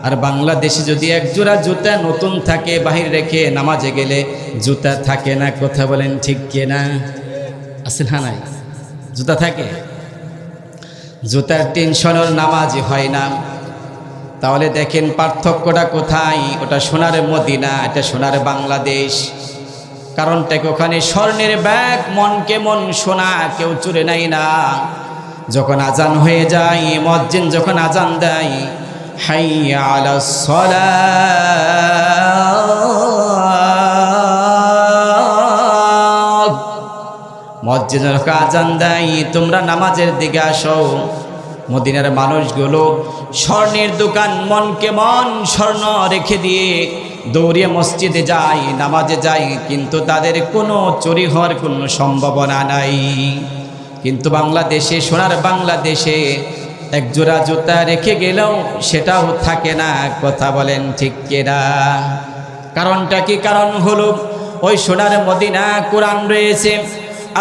আর বাংলাদেশে যদি এক জোড়া জুতা নতুন থাকে বাহির রেখে নামাজে গেলে জুতা থাকে না। কথা বলেন ঠিক কিনা? আছে না? নাই? জুতা থাকে, জুতার টেনশনের নামাজই হয় না। তাহলে দেখেন পার্থক্যটা কোথায়? ওটা সোনার মদিনা, এটা সোনার বাংলাদেশ। কারণটাকে ওখানে স্বর্ণের ব্যাগ, মনকে মন সোনা, কেউ চুরে নাই না। যখন আজান হয়ে যায়, মুয়াজ্জিন যখন আজান দেয়, হাইয়া আলাস সালাত, মুয়াজ্জিন যখন আজান দেয়, তোমরা নামাজের দিকে আসো। মদিনার মানুষগুলো স্বর্ণের দোকান, মনকে মন স্বর্ণ রেখে দিয়ে দৌড়িয়ে মসজিদে যায়, নামাজে যায়, কিন্তু তাদের কোনো চুরি হওয়ার কোনো সম্ভাবনা নাই। কিন্তু বাংলাদেশে, সোনার বাংলাদেশে এক জোড়া জুতা রেখে গেলেও সেটাও থাকে না। কথা বলেন ঠিক কিনা? কারণটা কি? কারণ হলো ওই সোনার মদিনা কোরআন রয়েছে।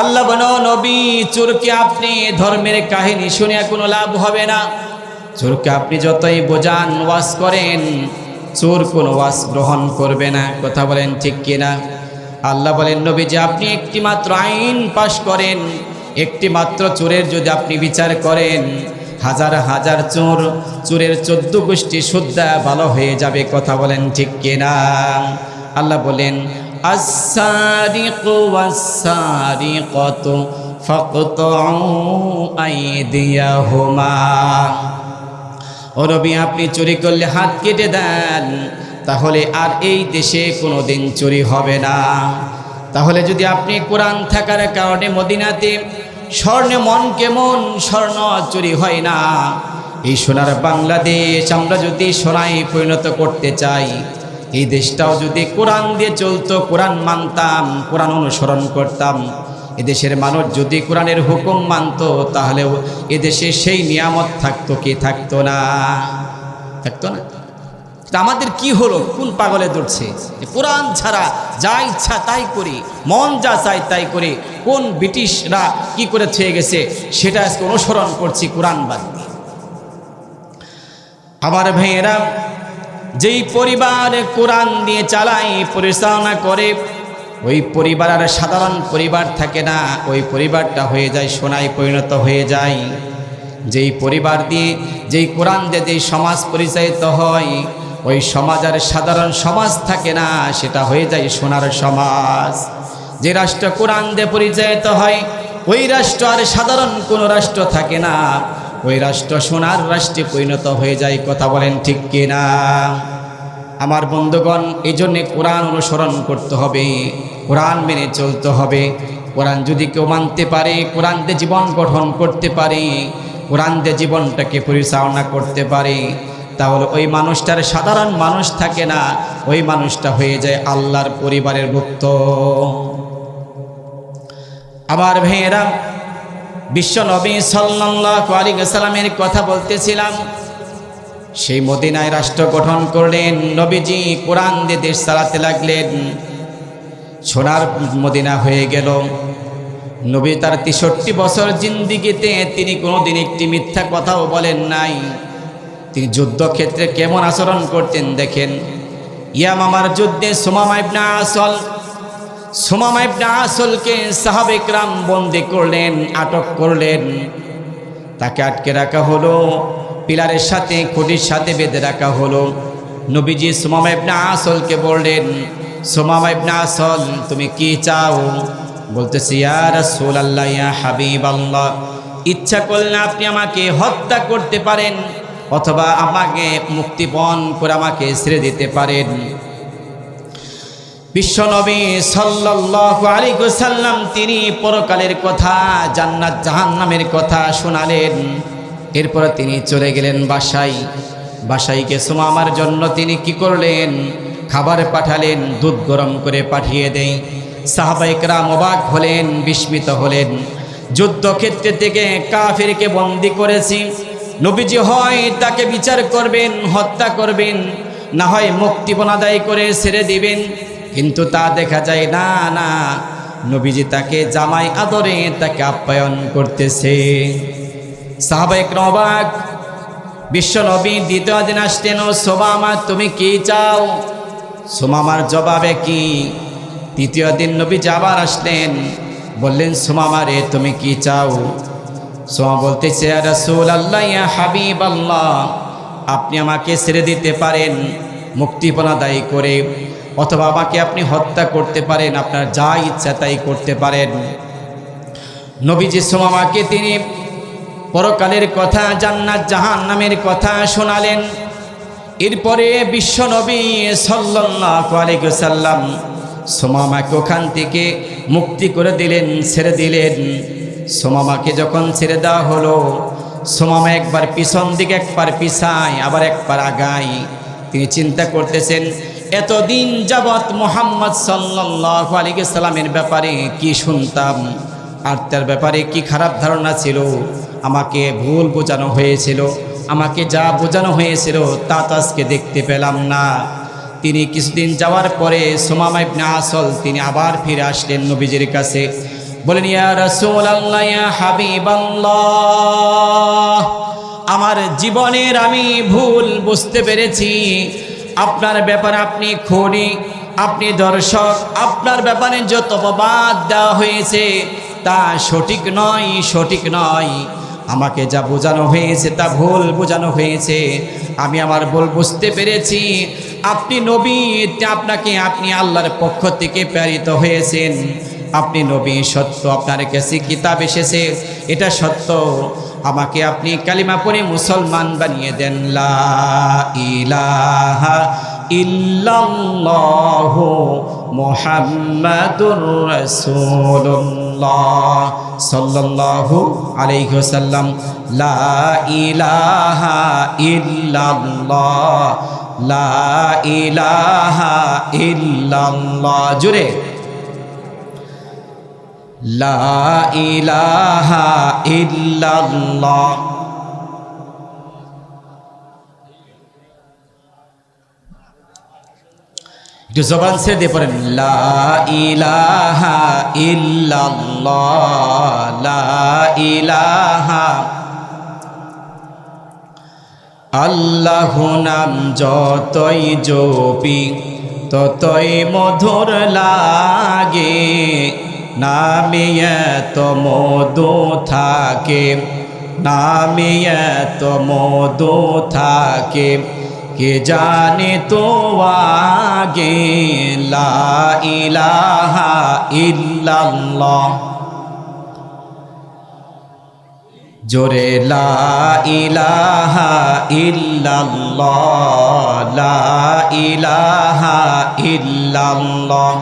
আল্লাহ বলো, নবী, চোরকে আপনি ধর্মের কাহিনী শুনে কোনো লাভ হবে না। চোরকে আপনি যতই বোঝান, ওয়াজ করেন, চোর কোনো ওয়াজ গ্রহণ করবে না। কথা বলেন ঠিক কিনা? আল্লাহ বলেন, নবী, যে আপনি একটি মাত্র আইন পাশ করেন, একটি মাত্র চোরের যদি আপনি বিচার করেন, হাজার হাজার চোর, চোরের 14 গোষ্ঠী শুদ্ধা ভালো হয়ে যাবে। কথা বলেন ঠিক কিনা? আল্লাহ বলেন, আস-সারিকু ওয়াস-সারিকাতু ফাকতাউ আইদিয়াহুমা ও নবী, আপনি চুরি করলে হাত কেটে দেন, তাহলে আর এই দেশে কোনোদিন চুরি হবে না। তাহলে যদি আপনি কোরআন থাকার কারণে মদিনাতে স্বর্ণে মন কেমন, স্বর্ণ চুরি হয় না। এই সোনার বাংলাদেশ আমরা যদি সোনায় পরিণত করতে চাই, এই দেশটাও যদি কোরআন দিয়ে চলতো, কোরআন মানতাম, কোরআন অনুসরণ করতাম, এদেশের মানুষ যদি কোরআনের হুকুম মানত, তাহলে এদেশে সেই নিয়ামত থাকতো কি থাকতো না? থাকতো না। আমাদের কি হলো? কোন পাগলে ধরছে? কোরআন ছাড়া যা ইচ্ছা তাই করি, মন যা চাই তাই করি। কোন ব্রিটিশরা কি করে ছেয়ে গেছে সেটা আজকে অনুসরণ করছি কোরআন বাদ দিয়ে। আমার ভাইয়েরা, যেই পরিবার কোরআন দিয়ে চালায়, পরিচালনা করে, ওই পরিবার আর সাধারণ পরিবার থাকে না, ওই পরিবারটা হয়ে যায় সোনায় পরিণত হয়ে যায়। যেই পরিবার দিয়ে, যেই কোরআন দিয়ে যেই সমাজ পরিচালিত হয়, ওই সমাজ আর সাধারণ সমাজ থাকে না, সেটা হয়ে যায় সোনার সমাজ। যে রাষ্ট্র কোরআন দিয়ে পরিচালিত হয়, ওই রাষ্ট্র আর সাধারণ কোনো রাষ্ট্র থাকে না, ওই রাষ্ট্র সোনার রাষ্ট্রে পরিণত হয়ে যায়। কথা বলেন ঠিক কিনা? আমার বন্ধুগণ, এই জন্যে কোরআন অনুসরণ করতে হবে, কোরআন মেনে চলতে হবে। কোরআন যদি কেউ মানতে পারে, কোরআন দিয়ে জীবন গঠন করতে পারে, কোরআন দিয়ে জীবনটাকে পরিচালনা করতে পারে, তাহলে ওই মানুষটার সাধারণ মানুষ থাকে না, ওই মানুষটা হয়ে যায় আল্লাহর পরিবারের ভুক্ত। আমার ভাইয়েরা, বিশ্ব নবী সাল্লাল্লাহু আলাইহি ওয়াসাল্লামের কথা বলতেছিলাম। সেই মদিনায় রাষ্ট্র গঠন করলেন নবীজি, কোরআন দিয়ে দেশ চালাতে লাগলেন। সোনার মদিনা হয়ে গেল। নবী তার ৬৩ বছর জিন্দিগিতে তিনি কোনোদিন একটি মিথ্যা কথাও বলেন নাই। তিনি যুদ্ধক্ষেত্রে কেমন আচরণ করতেন দেখেন। ইয়ামামার যুদ্ধে সুমামা ইবনে আসলকে সাহাবে কিরাম বন্দী করলেন, আটক করলেন। তাকে আটকে রাখা হলো, পিলারের সাথে, খুঁটির সাথে বেঁধে রাখা হলো। নবীজি সুমামা ইবনে আসলকে বললেন, সুমামা ইবনে আসল, তুমি কি চাও? বলতেছি, ইয়া রাসূলুল্লাহ, ইয়া হাবিবাল্লাহ, ইচ্ছা করলে আপনি আমাকে হত্যা করতে পারেন, অথবা আমাকে মুক্তিপণ করে আমাকে ছেড়ে দিতে পারেন। বিশ্বনবী সাল্লাল্লাহু আলাইহি ওয়াসাল্লাম তিনি পরকালের কথা, জান্নাত জাহান্নামের কথা শোনালেন। এরপর তিনি চলে গেলেন বাসায় গিয়ে সুমামার জন্য তিনি কি করলেন? খাবার পাঠালেন, দুধ গরম করে পাঠিয়ে দেয়। সাহাবায়ে কেরাম অবাক হলেন, বিস্মিত হলেন। যুদ্ধক্ষেত্রে থেকে কাফিরকে বন্দী করেছি, নবীজি হয় তাকে বিচার করবেন, হত্যা করবেন, না হয় মুক্তিপণ আদায় করে ছেড়ে দিবেন। কিন্তু তা দেখা যায় না। নবীজি তাকে জামাই আদরে তাকে আপ্যায়ন করতেছে। সাহাবায়ে কেরাম অবাক। বিশ্ব নবী দ্বিতীয় দিন আসলেন, ও সুমামা, তুমি কি চাও? সুমামার জবাবে কি? তৃতীয় দিন নবীজি আবার আসলেন, বললেন, সুমামা রে, তুমি কি চাও? সুমামা বলতেছে, ইয়া রাসূলুল্লাহ, ইয়া হাবিবাল্লাহ, আপনি আমাকে ছেড়ে দিতে পারেন মুক্তিপণ আদায় করে, অথবা আমাকে আপনি হত্যা করতে পারেন, আপনার যা ইচ্ছা তাই করতে পারেন। নবীজি সুমামাকে তিনি পরকালের কথা, জান্নাত জাহান্নামের কথা শোনালেন। এরপরে বিশ্ব নবী সাল্লাল্লাহু আলাইহি ওয়াসাল্লাম সুমামাকে ওখান থেকে মুক্তি করে দিলেন, ছেড়ে দিলেন। সুমামাকে যখন ছেড়ে দেওয়া হলো, সুমামা একবার পিছন দিকে, একবার পিছায়, আবার একবার আগায়। তিনি চিন্তা করতেছেন, এতদিন যাবৎ মুহাম্মদ সাল্লাল্লাহু আলাইহি ওয়াসাল্লামের ব্যাপারে কি শুনতাম, আর তার ব্যাপারে কি খারাপ ধারণা ছিল। আমাকে ভুল বোঝানো হয়েছিল, আমাকে যা বোঝানো হয়েছিল তা তো আজকে দেখতে পেলাম না। তিনি কিছুদিন যাওয়ার পরে সুমামা ইবনে আসল তিনি আবার ফিরে আসলেন নবীজির কাছে। বলেন, ইয়া রাসূলুল্লাহ, ইয়া হাবিবাল্লাহ, আমার জীবনের আমি ভুল বুঝতে পেরেছি। আপনার ব্যাপারে আপনি খুনি, আপনি দর্শক, আপনার ব্যাপারে যত অপবাদ দেওয়া হয়েছে তা সঠিক নয়। আমাকে যা বোঝানো হয়েছে তা ভুল বোঝানো হয়েছে। আমি আমার ভুল বুঝতে পেরেছি। আপনি নবী, আপনি আল্লাহর পক্ষ থেকে প্রেরিত হয়েছেন। আপনি নবী, সত্য, আপনার কাছে কিতাব এসেছে, এটা সত্য। আমাকে আপনি কালিমা পড়ে মুসলমান বানিয়ে দেন। লা ইলাহা ইল্লাল্লাহু মুহাম্মাদুর রাসূলুল্লাহ সাল্লাল্লাহু আলাইহি ওয়াসাল্লাম। লা ইলাহা ইল্লাল্লাহ, লা ইলাহা ইল্লাল্লাহ, জোরে লা ইলাহা ইল্লাল্লাহ। একটু জবান ছেড়ে দিয়ে পড়েন, লা ইলাহা ইল্লাল্লাহ, লা ইলাহা। আল্লাহু নাম যতই জপি ততই মধুর লাগে, নামে এত মধু থাকে, নামে এত মধু থাকে, কে জানে তো আগে। লা ইলাহা ইল্লাল্লাহ, জোরে লা ইলাহা ইল্লাল্লাহ, লা ইলাহা ইল্লাল্লাহ,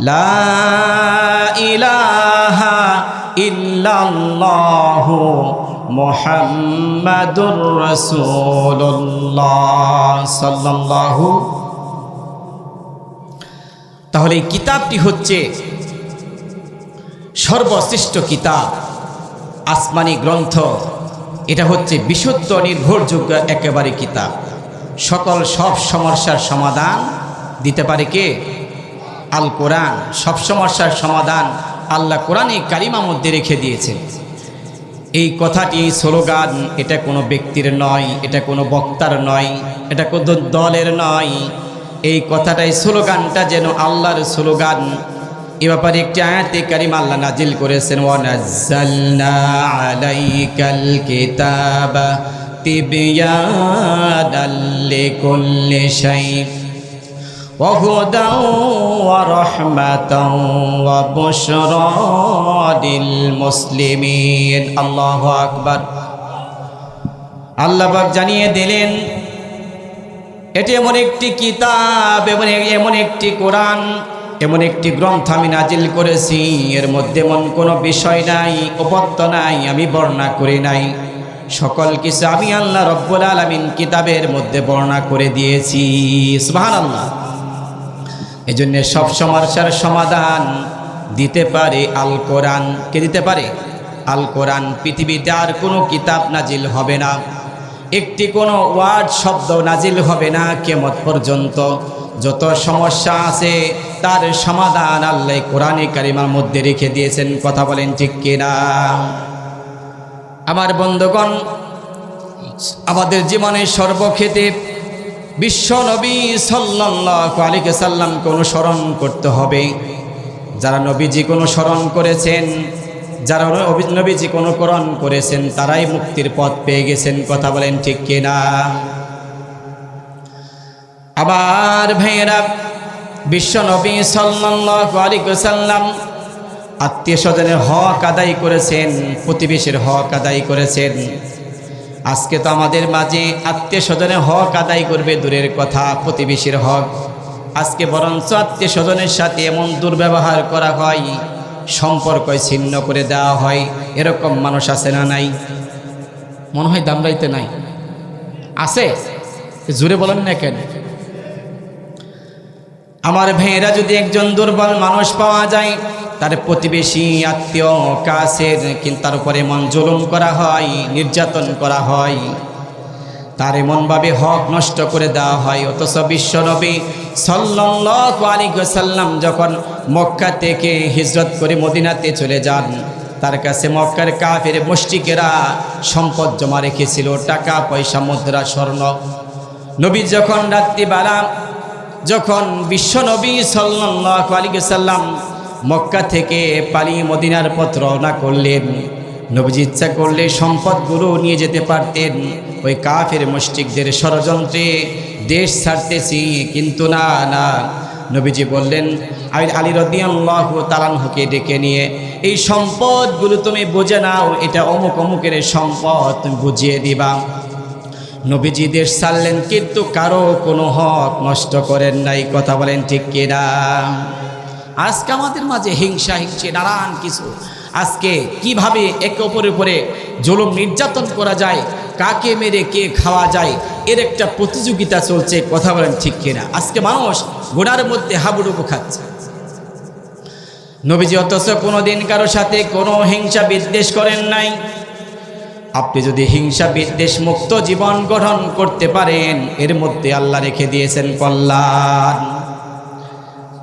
লা ইলাহা ইল্লাল্লাহু মুহাম্মাদুর রাসূলুল্লাহ সাল্লাল্লাহু। তাহলে এই কিতাবটি হচ্ছে সর্বশ্রেষ্ঠ কিতাব, আসমানি গ্রন্থ। এটা হচ্ছে বিশুদ্ধ নির্ভরযোগ্য একেবারে কিতাব। সব সমস্যার সমাধান দিতে পারে কে? আল কোরআন। সব সমস্যার সমাধান আল্লাহ কোরআনে কারিমা মধ্যে রেখে দিয়েছে। এই কথাটি স্লোগান, এটা কোনো ব্যক্তির নয়, এটা কোনো বক্তার নয়, এটা কোনো দলের নয়। এই কথাটাই স্লোগানটা যেন আল্লাহর স্লোগান। এ ব্যাপারে একটি আয়াতে কারিমা আল্লাহ নাজিল করেছেন, ওয়া নাযালনা আলাইকাল কিতাবা তিবয়ানাল লিকুল্লি শাই ওয়া হুদান ওয়া রাহমাতান ওয়া বুশরা লিল মুসলিমিন। আল্লাহু আকবার। আল্লাহ পাক জানিয়ে দিলেন এটি এমন একটি কিতাব, এমন একটি কোরআন, এমন একটি গ্রন্থ আমি নাজিল করেছি, এর মধ্যে এমন কোনো বিষয় নাই, উপত্য নাই, আমি বর্ণনা করি নাই। সকল কিছু আমি আল্লাহ রব্বুল আলামিন কিতাবের মধ্যে বর্ণনা করে দিয়েছি। সুবহানাল্লাহ। এজন্য সব সমস্যার সমাধান দিতে পারে আল কোরআন। কে দিতে পারে? আল কোরআন। পৃথিবীতে আর কোনো কিতাব নাজিল হবে না, একটি কোনো ওয়ার্ড শব্দ নাজিল হবে না কিয়ামত পর্যন্ত। যত সমস্যা আছে তার সমাধান আল্লাহ কোরআনে কারিমার মধ্যে রেখে দিয়েছেন। কথা বলেন ঠিক কিনা? আমার বন্ধুগণ, আমাদের জীবনের সর্বক্ষেত্রে বিশ্ব নবী সাল্লাল্লাহু আলাইহি সাল্লামকে অনুসরণ করতে হবে। যারা নবীজিকে অনুসরণ করেছেন, যারা নবীজিকে অনুকরণ করেছেন, তারাই মুক্তির পথ পেয়ে গেছেন। কথা বলেন ঠিক কিনা? আবার ভাইয়েরা, বিশ্ব নবী সাল্লাল্লাহু আলাইহি ওয়াসাল্লাম আত্মীয় স্বজনের হক আদায় করেছেন, প্রতিবেশীর হক আদায় করেছেন। আজকে তো আমাদের মাঝে আত্মীয় স্বজনের হক আদায় করবে দূরের কথা, প্রতিবেশীর হক। আজকে বরঞ্চ আত্মীয় স্বজনের সাথে এমন দুর্ব্যবহার করা হয়, সম্পর্ক ছিন্ন করে দেওয়া হয়। এরকম মানুষ আছে না নাই? মনে হয় দামরাইতে নাই, আছে? জোরে বলেন না কেন? আমার ভাইয়েরা, যদি একজন দুর্বল মানুষ পাওয়া যায়, তার প্রতিবেশী আত্মীয় কাছের, কিন্তু তার উপরে এমন জুলুম করা হয়, নির্যাতন করা হয়, তার এমনভাবে হক নষ্ট করে দেওয়া হয়। অথচ বিশ্বনবী সাল্লাল্লাহু আলাইহি ওয়াসাল্লাম যখন মক্কা থেকে হিজরত করে মদিনাতে চলে যান, তার কাছে মক্কার কাফের মুশরিকেরা সম্পদ জমা রেখেছিল, টাকা পয়সা, মুদ্রা, স্বর্ণ। নবী যখন রাত্রিবেলা, যখন বিশ্বনবী সাল্লাল্লাহু আলাইহি ওয়াসাল্লাম মক্কা থেকে পালিয়ে মদিনার পথ রওনা করলেন, নবীজি ইচ্ছা করলে সম্পদগুলো নিয়ে যেতে পারতেন। ওই কাফের মুশরিকদের ষড়যন্ত্রে দেশ ছাড়তেছি, কিন্তু না, নবীজি বললেন আলী রাদিয়াল্লাহু তাআলা আনহুকে ডেকে নিয়ে এই সম্পদগুলো তুমি বুঝে নাও, এটা অমুক অমুকের সম্পদ, তুমি বুঝিয়ে দিবা। নবীজি দেশ ছাড়লেন, কিন্তু কারো কোনো হক নষ্ট করেন নাই। কথা বলেন ঠিক কিনা? আজকে আমাদের মাঝে হিংসা হিংসি নানান কিছু, আজকে কিভাবে একে অপরের উপরে জুলুম নির্যাতন করা যায়, কাকে মেরে কে খাওয়া যায়, এর একটা প্রতিযোগিতা চলছে। কথা বলেন ঠিক কিনা? আজকে মানুষ গোড়ার মধ্যে হাবুডুবু খাচ্ছে। নবীজি অথচ কোনোদিন কারো সাথে কোনো হিংসা বিদ্বেষ করেন নাই। আপনি যদি হিংসা বিদ্বেষ মুক্ত জীবন গঠন করতে পারেন, এর মধ্যে আল্লাহ রেখে দিয়েছেন কল্যাণ।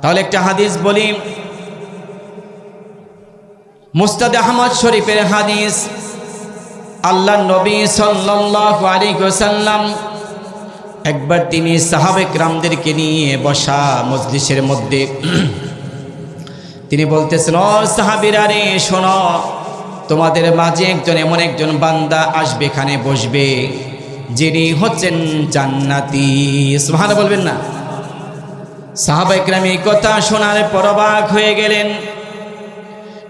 তাহলে একটা হাদিস বলি, মুসনাদ আহমদ শরীফের হাদিস। আল্লাহ নবী সাল্লাল্লাহু আলাইহি ওয়াসাল্লাম একবার তিনি সাহাবে কিরামদেরকে নিয়ে বসা মজলিসের মধ্যে তিনি বলতেছেন, ও সাহাবীরা রে শোনো, তোমাদের মাঝে একজন এমন একজন বান্দা আসবে, এখানে বসবে, যিনি হচ্ছেন জান্নাতি। সুবহানাল্লাহ বলবেন না? সাহাবায়ে কেরাম এই কথা শোনার পর অবাক হয়ে গেলেন,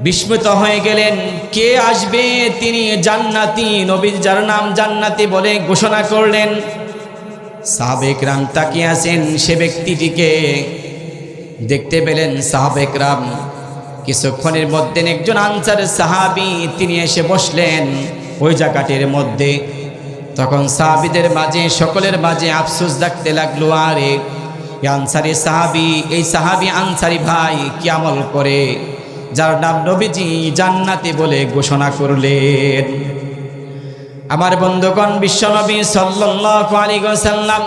বিস্মিত হয়ে গেলেন। কে আসবে? তিনি জান্নাতি, নবী যার নাম জান্নাতি বলে ঘোষণা করলেন। সাহাবায়ে কেরাম তাকিয়ে আছেন সে ব্যক্তিটিকে, দেখতে পেলেন সাহাবায়ে কেরাম কিছুক্ষণের মধ্যে একজন আনসারের সাহাবী তিনি এসে বসলেন ওই জায়গাটির মধ্যে। তখন সাহাবীদের মাঝে, সকলের মাঝে আফসোস দেখতে লাগলো, আরে আনসারি সাহাবী, এই সাহাবী আনসারি ভাই কি আমল করে যার নাম নবীজি জান্নাতি বলে ঘোষণা করলেন। আমার বন্ধুগণ, বিশ্বনবী সাল্লাল্লাহু আলাইহি ওয়াসাল্লাম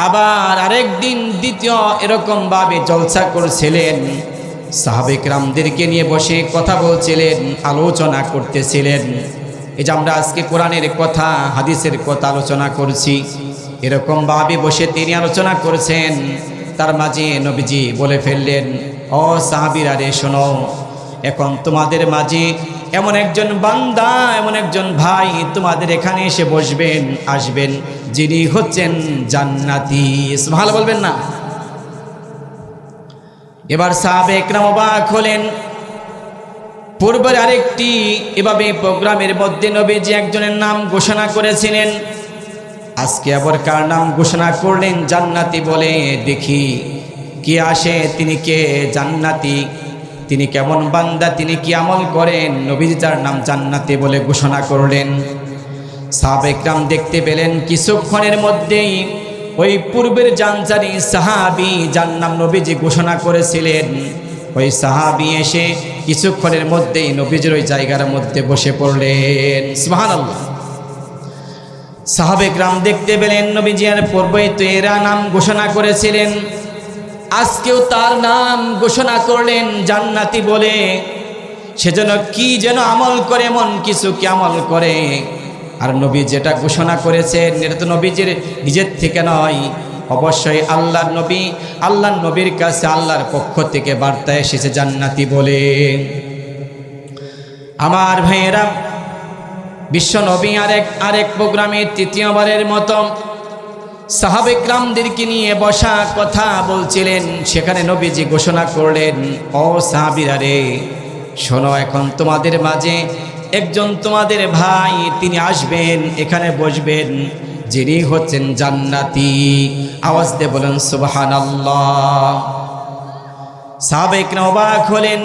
আবার আরেকদিন দ্বিতীয় এরকম ভাবে জলসা করছিলেন, সাহাবে কিরামদেরকে নিয়ে বসে কথা বলছিলেন, আলোচনা করতেছিলেন। এই যে আমরা আজকে কোরআনের কথা, হাদিসের কথা আলোচনা করছি, এরকম ভাবে বসে তিনি আলোচনা করছেন। তার মাঝে নবীজি বলে ফেললেন, ও সাহাবীরা রে শোনো, এখন তোমাদের মাঝে এমন একজন বান্দা, এমন একজন ভাই তোমাদের এখানে এসে বসবেন, আসবেন, যিনি হচ্ছেন জান্নাতি। ভালো বলবেন না? এবার সাহাবে একরাম অবাক হলেন। পূর্বের আরেকটি এভাবে প্রোগ্রামের মধ্যে নবীজি একজনের নাম ঘোষণা করেছিলেন, আজকে আবার কার নাম ঘোষণা করলেন? জান্নাতি বলে। দেখি কে আসে, তিনি কে, জান্নাতি, তিনি কেমন বান্দা, তিনি কি আমল করেন? নবীজি যার নাম জান্নাতি বলে ঘোষণা করলেন। সাহাবে একরাম দেখতে পেলেন কিছুক্ষণের মধ্যেই ওই পূর্বের জানজারি সাহাবী যার নাম নবীজি ঘোষণা করেছিলেন, ওই সাহাবী এসে কিছুক্ষণের মধ্যেই নবীজির ওই জায়গার মধ্যে বসে পড়লেন। সুবহানাল্লাহ। সাহাবে একরাম দেখতে পেলেন নবীজি আর পূর্বেই তো এরা নাম ঘোষণা করেছিলেন, আজকেও তার নাম ঘোষণা করলেন জান্নাতি বলে। সেজন্য কি যেন আমল করে, এমন কিছু কি আমল করে। আর নবী যেটা ঘোষণা করেছেন এটা তো নবীজির নিজের থেকে নয়, অবশ্যই আল্লাহর নবী, আল্লাহর নবীর কাছে আল্লাহর পক্ষ থেকে বার্তা এসেছে জান্নাতি বলে। আমার ভাইয়েরা, বিশ্ব নবী আরেক প্রোগ্রামে তৃতীয়বারের মতো সাহাবে কিরামদেরকে নিয়ে বসা কথা বলছিলেন। সেখানে নবীজি ঘোষণা করলেন, ও সাহাবীরা রে শোনো, এখন তোমাদের মাঝে একজন তোমাদের ভাই তিনি আসবেন, এখানে বসবেন, যিনি হচ্ছেন জান্নাতি। আওয়াজ দিয়ে বলেন সুবহানাল্লাহ। সাহাবে কিরাম অবাক হলেন,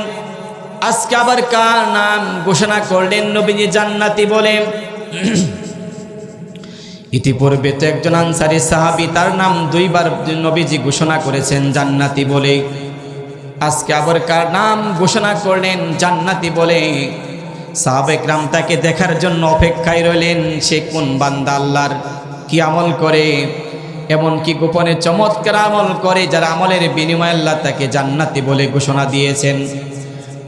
আজকে আবার কার নাম ঘোষণা করলেন নবীজি জান্নাতি বলে? ইতিপূর্বে তো একজন আনসারী সাহাবী, তার নাম দুইবার নবীজি ঘোষণা করেছেন জান্নাতি বলে, আজকে আবার কার নাম ঘোষণা করলেন জান্নাতি বলে? সাহাবে কিরাম তাকে দেখার জন্য অপেক্ষায় রইলেন, সে কোন বান্দা, আল্লাহর কি আমল করে, এমন কি গোপনে চমৎকার আমল করে যার আমলের বিনিময়ে আল্লাহ তাকে জান্নাতি বলে ঘোষণা দিয়েছেন।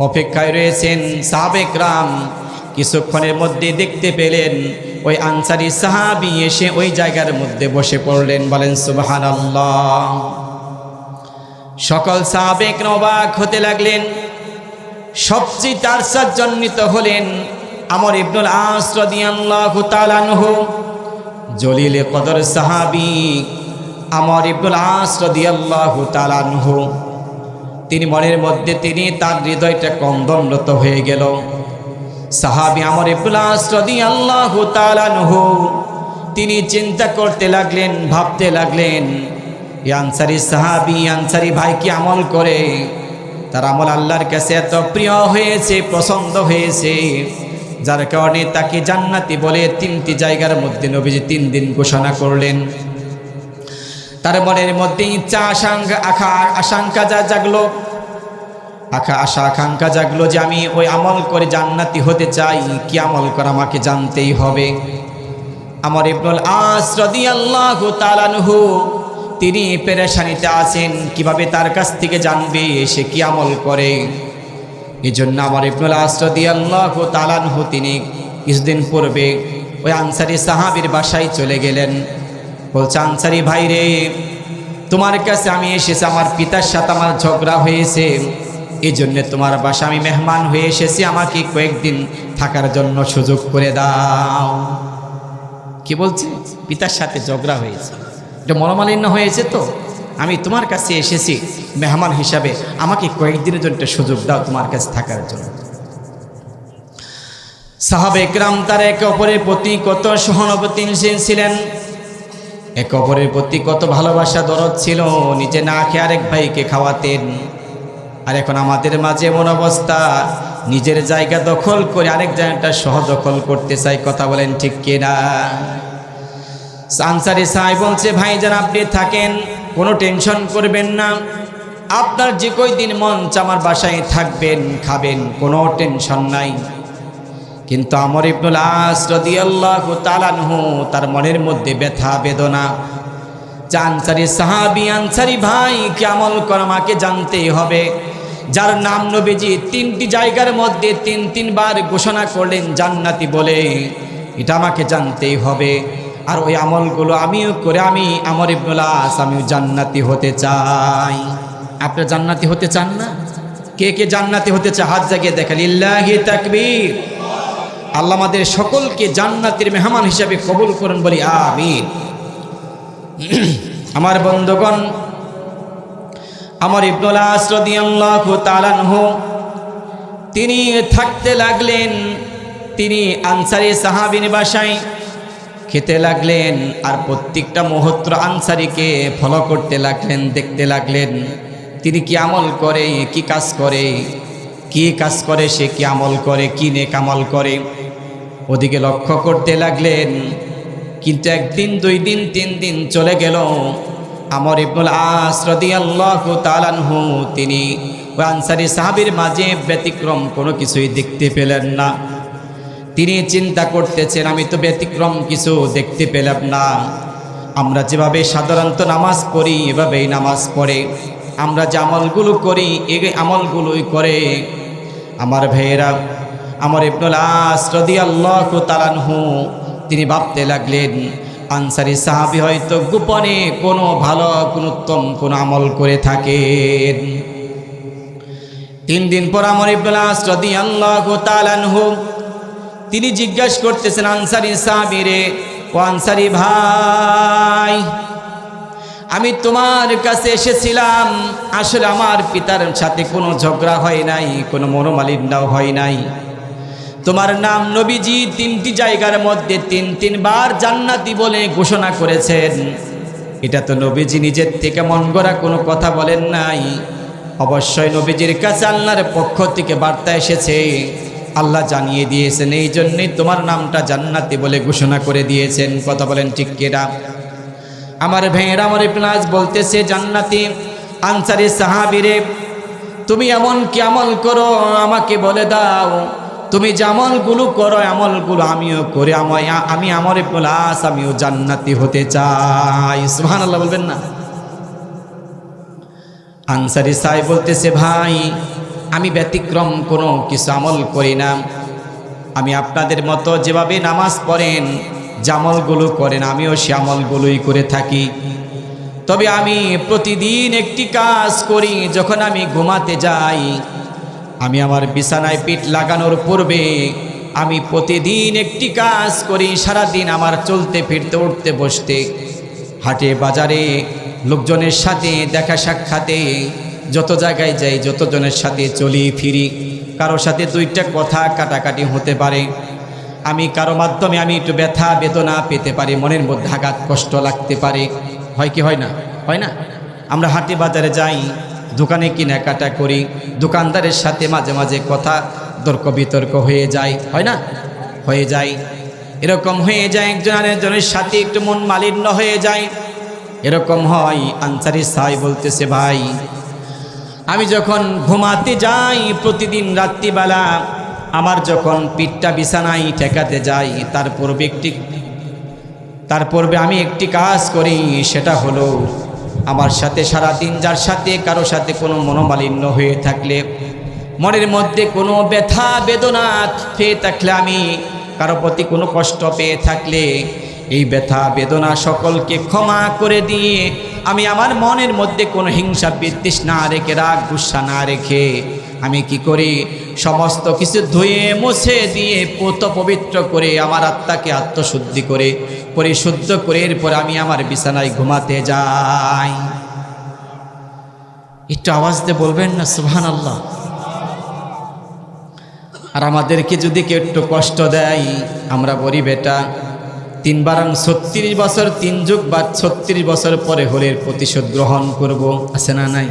অপেক্ষায় রয়েছেন সাহাবে কিরাম। কিছুক্ষণের মধ্যে দেখতে পেলেন ওই আনসারী সাহাবী এসে ওই জায়গার মধ্যে বসে পড়লেন। বলেন সুবহানাল্লাহ। সকল সাহাবে কিরাম অবাক হতে লাগলেন। সবচেয়ে আশ্চর্যান্বিত হলেন আমর ইবনুল আস রাদিয়াল্লাহু তাআলা আনহু, জলিলে কদর সাহাবী। আমর ইবনুল আস রাদিয়াল্লাহু তাআলা আনহু, তিনি মনের মধ্যে তার হৃদয়টা ক্রন্দনরত হয়ে গেল। সাহাবী আমর ইবনুল আস রাদিয়াল্লাহু তাআলা আনহু তিনি চিন্তা করতে লাগলেন, ভাবতে লাগলেন, এই আনসারী সাহাবী, আনসারী ভাই কি আমল করে, তার আমল আল্লাহর কাছে এত প্রিয় হয়েছে, পছন্দ হয়েছে, যার কারণে তাকে জান্নাতি বলে 3টি জায়গার মধ্যে নবীজি 3 দিন ঘোষণা করলেন। তার মনের মধ্যে ইচ্ছা আশঙ্কা জাগলো, আশা আকাঙ্ক্ষা জাগলো যে আমি ওই আমল করে জান্নাতি হতে চাই। কি আমল করে আমাকে জানতেই হবে। আমর ইবনুল আস রাদিয়াল্লাহু তাআলা আনহু তিনি পেরেশানিতে আছেন, কিভাবে তার কাছ থেকে জানবে সে কি আমল করে। এই জন্য আমর ইবনুল আস রাদিয়াল্লাহু তাআলা আনহু তিনি কিছুদিন পূর্বে ওই আনসারী সাহাবীর বাসায় চলে গেলেন। বলছে, আনসারী ভাই রে, তোমার কাছে আমি এসেছি, আমার পিতার সাথে আমার ঝগড়া হয়েছে, এই জন্য তোমার বাসা আমি মেহমান হয়ে এসেছি, আমাকে কয়েকদিন থাকার জন্য সুযোগ করে দাও। কি বলছে? পিতার সাথে ঝগড়া হয়েছে, এটা মনোমালিন্য হয়েছে, তো আমি তোমার কাছে এসেছি মেহমান হিসাবে, আমাকে কয়েকদিনের জন্য সুযোগ দাও তোমার কাছে থাকার জন্য। সাহাবে একরাম তার একে অপরের প্রতি কত সহানুভূতিশীল ছিলেন, একে অপরের প্রতি কত ভালোবাসা দরদ ছিল, নিজে না খেয়ে আরেক ভাইকে খাওয়াতেন। আর এখন আমাদের মাঝে এমন অবস্থা, নিজের জায়গা দখল করে আরেক জায়গাটা সহ দখল করতে চাই। কথা বলেন ঠিক কিনা? আনসারী সাহেব বলছে, ভাইজান আপনি থাকেন, কোনো টেনশন করবেন না, আপনার যে কয়দিন মন চায় আমার বাসায় থাকবেন, খাবেন, কোনো টেনশন নাই। কিন্তু আমর ইবনুল আস রাদিয়াল্লাহু তাআলা আনহু তার মনের মধ্যে ব্যথা বেদনা, যে আনসারী সাহাবী, আনসারী ভাই কি আমল করে আমাকে জানতেই হবে, যার নাম নবীজি 3টি জায়গার মধ্যে 3 বার ঘোষণা করলেন জান্নাতি বলে, এটা আমাকে জানতেই হবে। আর ওই আমলগুলো আমিও করে আমি আমর ইবনুল আস আমিও জান্নাতি হতে চাই। আপনি জান্নাতি হতে চান না? কে কে জান্নাতি হতে চায় হাত জাগিয়ে দেখা। লিল্লাহি তাকবীর। আল্লাহ আমাদের সকলকে জান্নাতের মেহমান হিসাবে কবুল করুন, বলি আমিন। আমার বন্ধুগণ, আমর ইবনুল আস রাদিয়াল্লাহু তাআলা আনহু তিনি থাকতে লাগলেন, তিনি আনসারী সাহাবীর বাসায় খেতে লাগলেন, আর প্রত্যেকটা মুহূর্ত আনসারীকে ফলো করতে লাগলেন, দেখতে লাগলেন তিনি কি আমল করে, কি কাজ করে, কি কাজ করে, সে কি আমল করে, কি নেক আমল করে, ওদিকে লক্ষ্য করতে লাগলেন। কিন্তু 1 দিন 2 দিন 3 দিন চলে গেল, আমর ইবনুল আস রাদিয়াল্লাহু তাআলা আনহু তিনি ওই আনসারী সাহাবীর মাঝে ব্যতিক্রম কোনো কিছুই দেখতে পেলেন না। তিনি চিন্তা করতেছেন, আমি তো ব্যতিক্রম কিছু দেখতে পেলাম না, আমরা যেভাবে সাধারণত নামাজ পড়ি এভাবেই নামাজ পড়ে, আমরা যে আমলগুলো করি এই আমলগুলোই করে। আমার ভাইয়েরা, আমর ইবনুল আস রাদিয়াল্লাহু তাআলা আনহু তিনি ভাবতে লাগলেন, আনসারী সাহাবী হয়তো গোপনে কোনো ভালো, কোনো উত্তম কোনো আমল করে থাকেন। 3 দিন পর আমর ইবনুল আস রাদিয়াল্লাহু তাআলা আনহু তিনি জিজ্ঞাসা করতেছেন আনসারী সাহাবীরে, ও আনসারী ভাই, আমি তোমার কাছে এসেছিলাম, আসলে আমার পিতার সাথে কোনো ঝগড়া হয় নাই, কোনো মনোমালিন্য হয় নাই, তোমার নাম নবীজি 3টি জায়গার মধ্যে 3 বার জান্নাতি বলে ঘোষণা করেছেন, এটা তো নবীজি নিজের থেকে মন গড়া কোনো কথা বলেন নাই, অবশ্যই নবীজির কাছে আল্লাহর পক্ষ থেকে বার্তা এসেছে, আল্লাহ জানিয়ে দিয়েছেন, এই জন্যই তোমার নামটা জান্নাতি বলে ঘোষণা করে দিয়েছেন। কথা বলেন ঠিক কিনা? আমার ভাইয়েরা, আমার ইবনুল আস বলতেছে, জান্নাতি আনসারী সাহাবীরে, তুমি এমন কি আমল করো আমাকে বলে দাও, তুমি যে আমলগুলো করো আমলগুলো আমিও করে, আমি আমর ইবনুল আস আমিও জান্নাতি হতে চাই। সুবহানাল্লাহ বলবেন না? আনসারী সাহেব বলতেছে, ভাই আমি ব্যতিক্রম কোনো কিছু আমল করি না, আমি আপনাদের মতো যেভাবে নামাজ পড়েন, যে আমলগুলো করেন আমিও সে আমলগুলোই করে থাকি, তবে আমি প্রতিদিন একটি কাজ করি, যখন আমি ঘুমাতে যাই আমি আমার বিছানায় পিঠ লাগানোর পূর্বে আমি প্রতিদিন একটি কাজ করি, সারাদিন আমার চলতে ফিরতে উঠতে বসতে হাটে বাজারে লোকজনের সাথে দেখা সাক্ষাতে যত জায়গায় যাই, যতজনের সাথে চলি ফিরি, কারোর সাথে দুইটা কথা কাটাকাটি হতে পারে। আমি কারো মাধ্যমে আমি একটু ব্যথা বেদনা পেতে পারি, মনের মধ্যে আঘাত কষ্ট লাগতে পারে। হয় কি হয় না? হয় না? আমরা হাটে বাজারে যাই, দোকানে কেনাকাটা করি, দোকানদারের সাথে মাঝে মাঝে কথা তর্ক বিতর্ক হয়ে যায়, হয় না? হয়ে যায়। এরকম হয়ে যায়, একজন আরেকজনের সাথে একটু মন মালিন্য হয়ে যায়। এরকম হয়। আনসারী সাহেব বলতেছে, ভাই আমি যখন ঘুমাতে যাই প্রতিদিন রাত্রিবেলা, আমার যখন পিঠটা বিছানায় ঠেকাতে যাই, তার পূর্বে আমি একটি কাজ করি, সেটা হলো আমার সাথে সারাদিন যার সাথে কারো সাথে কোনো মনোমালিন্য হয়ে থাকলে, মনের মধ্যে কোনো ব্যথা বেদনা পেয়ে থাকলে, আমি কারো প্রতি কোনো কষ্ট পেয়ে থাকলে, এই ব্যথা বেদনা সকলকে ক্ষমা করে দিয়ে আমি আমার মনের মধ্যে কোনো হিংসা বিদ্বেষ না রেখে, রাগ গুসা না রেখে আমি কি করি, সমস্ত কিছু ধুয়ে মুছে দিয়ে পুত পবিত্র করে আমার আত্মাকে আত্মশুদ্ধি করে পরিশুদ্ধ করে এরপর আমি আমার বিছানায় ঘুমাতে যাই। একটু আওয়াজ দিয়ে বলবেন না সুবহানাল্লাহ? আর আমাদেরকে যদি কেউ একটু কষ্ট দেয়, আমরা বলি বেটা 36 বছর 3 যুগ বা 36 বছর পরে হলের প্রতিশোধ গ্রহণ করব, আছে না নাই?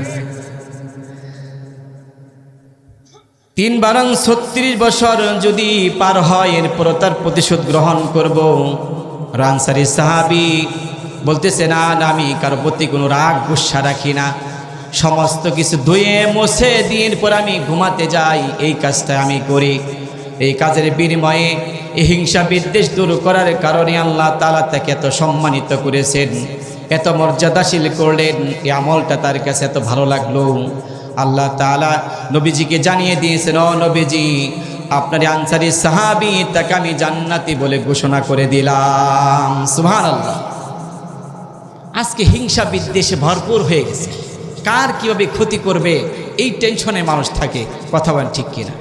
36 বছর যদি পার হয়, এরপর তার প্রতিশোধ গ্রহণ করব। আনসারী সাহাবী বলতেছে, না আমি কারো প্রতি কোনো রাগ গুসা রাখি না, সমস্ত কিছু ধুয়ে মুছে দিয়ে পর আমি ঘুমাতে যাই। এই কাজটা আমি করি। এই কাজের বিনিময়ে এই হিংসা বিদ্বেষ দূর করার কারণে আল্লাহ তাআলা তাকে এত সম্মানিত করেছেন, এত মর্যাদাশীল করলেন। এই আমলটা তার কাছে এত ভালো লাগলো। আল্লাহ তাআলা নবীজিকে জানিয়ে দিয়েছেন, ও নবীজি, আপনার আনসারী সাহাবী তাকে আমি জান্নাতি বলে ঘোষণা করে দিলাম। সুবহানাল্লাহ। আজকে হিংসা বিদ্বেষে ভরপুর হয়ে গেছে। কার কীভাবে ক্ষতি করবে এই টেনশনে মানুষ থাকে। কথা বলেন ঠিক কিনা?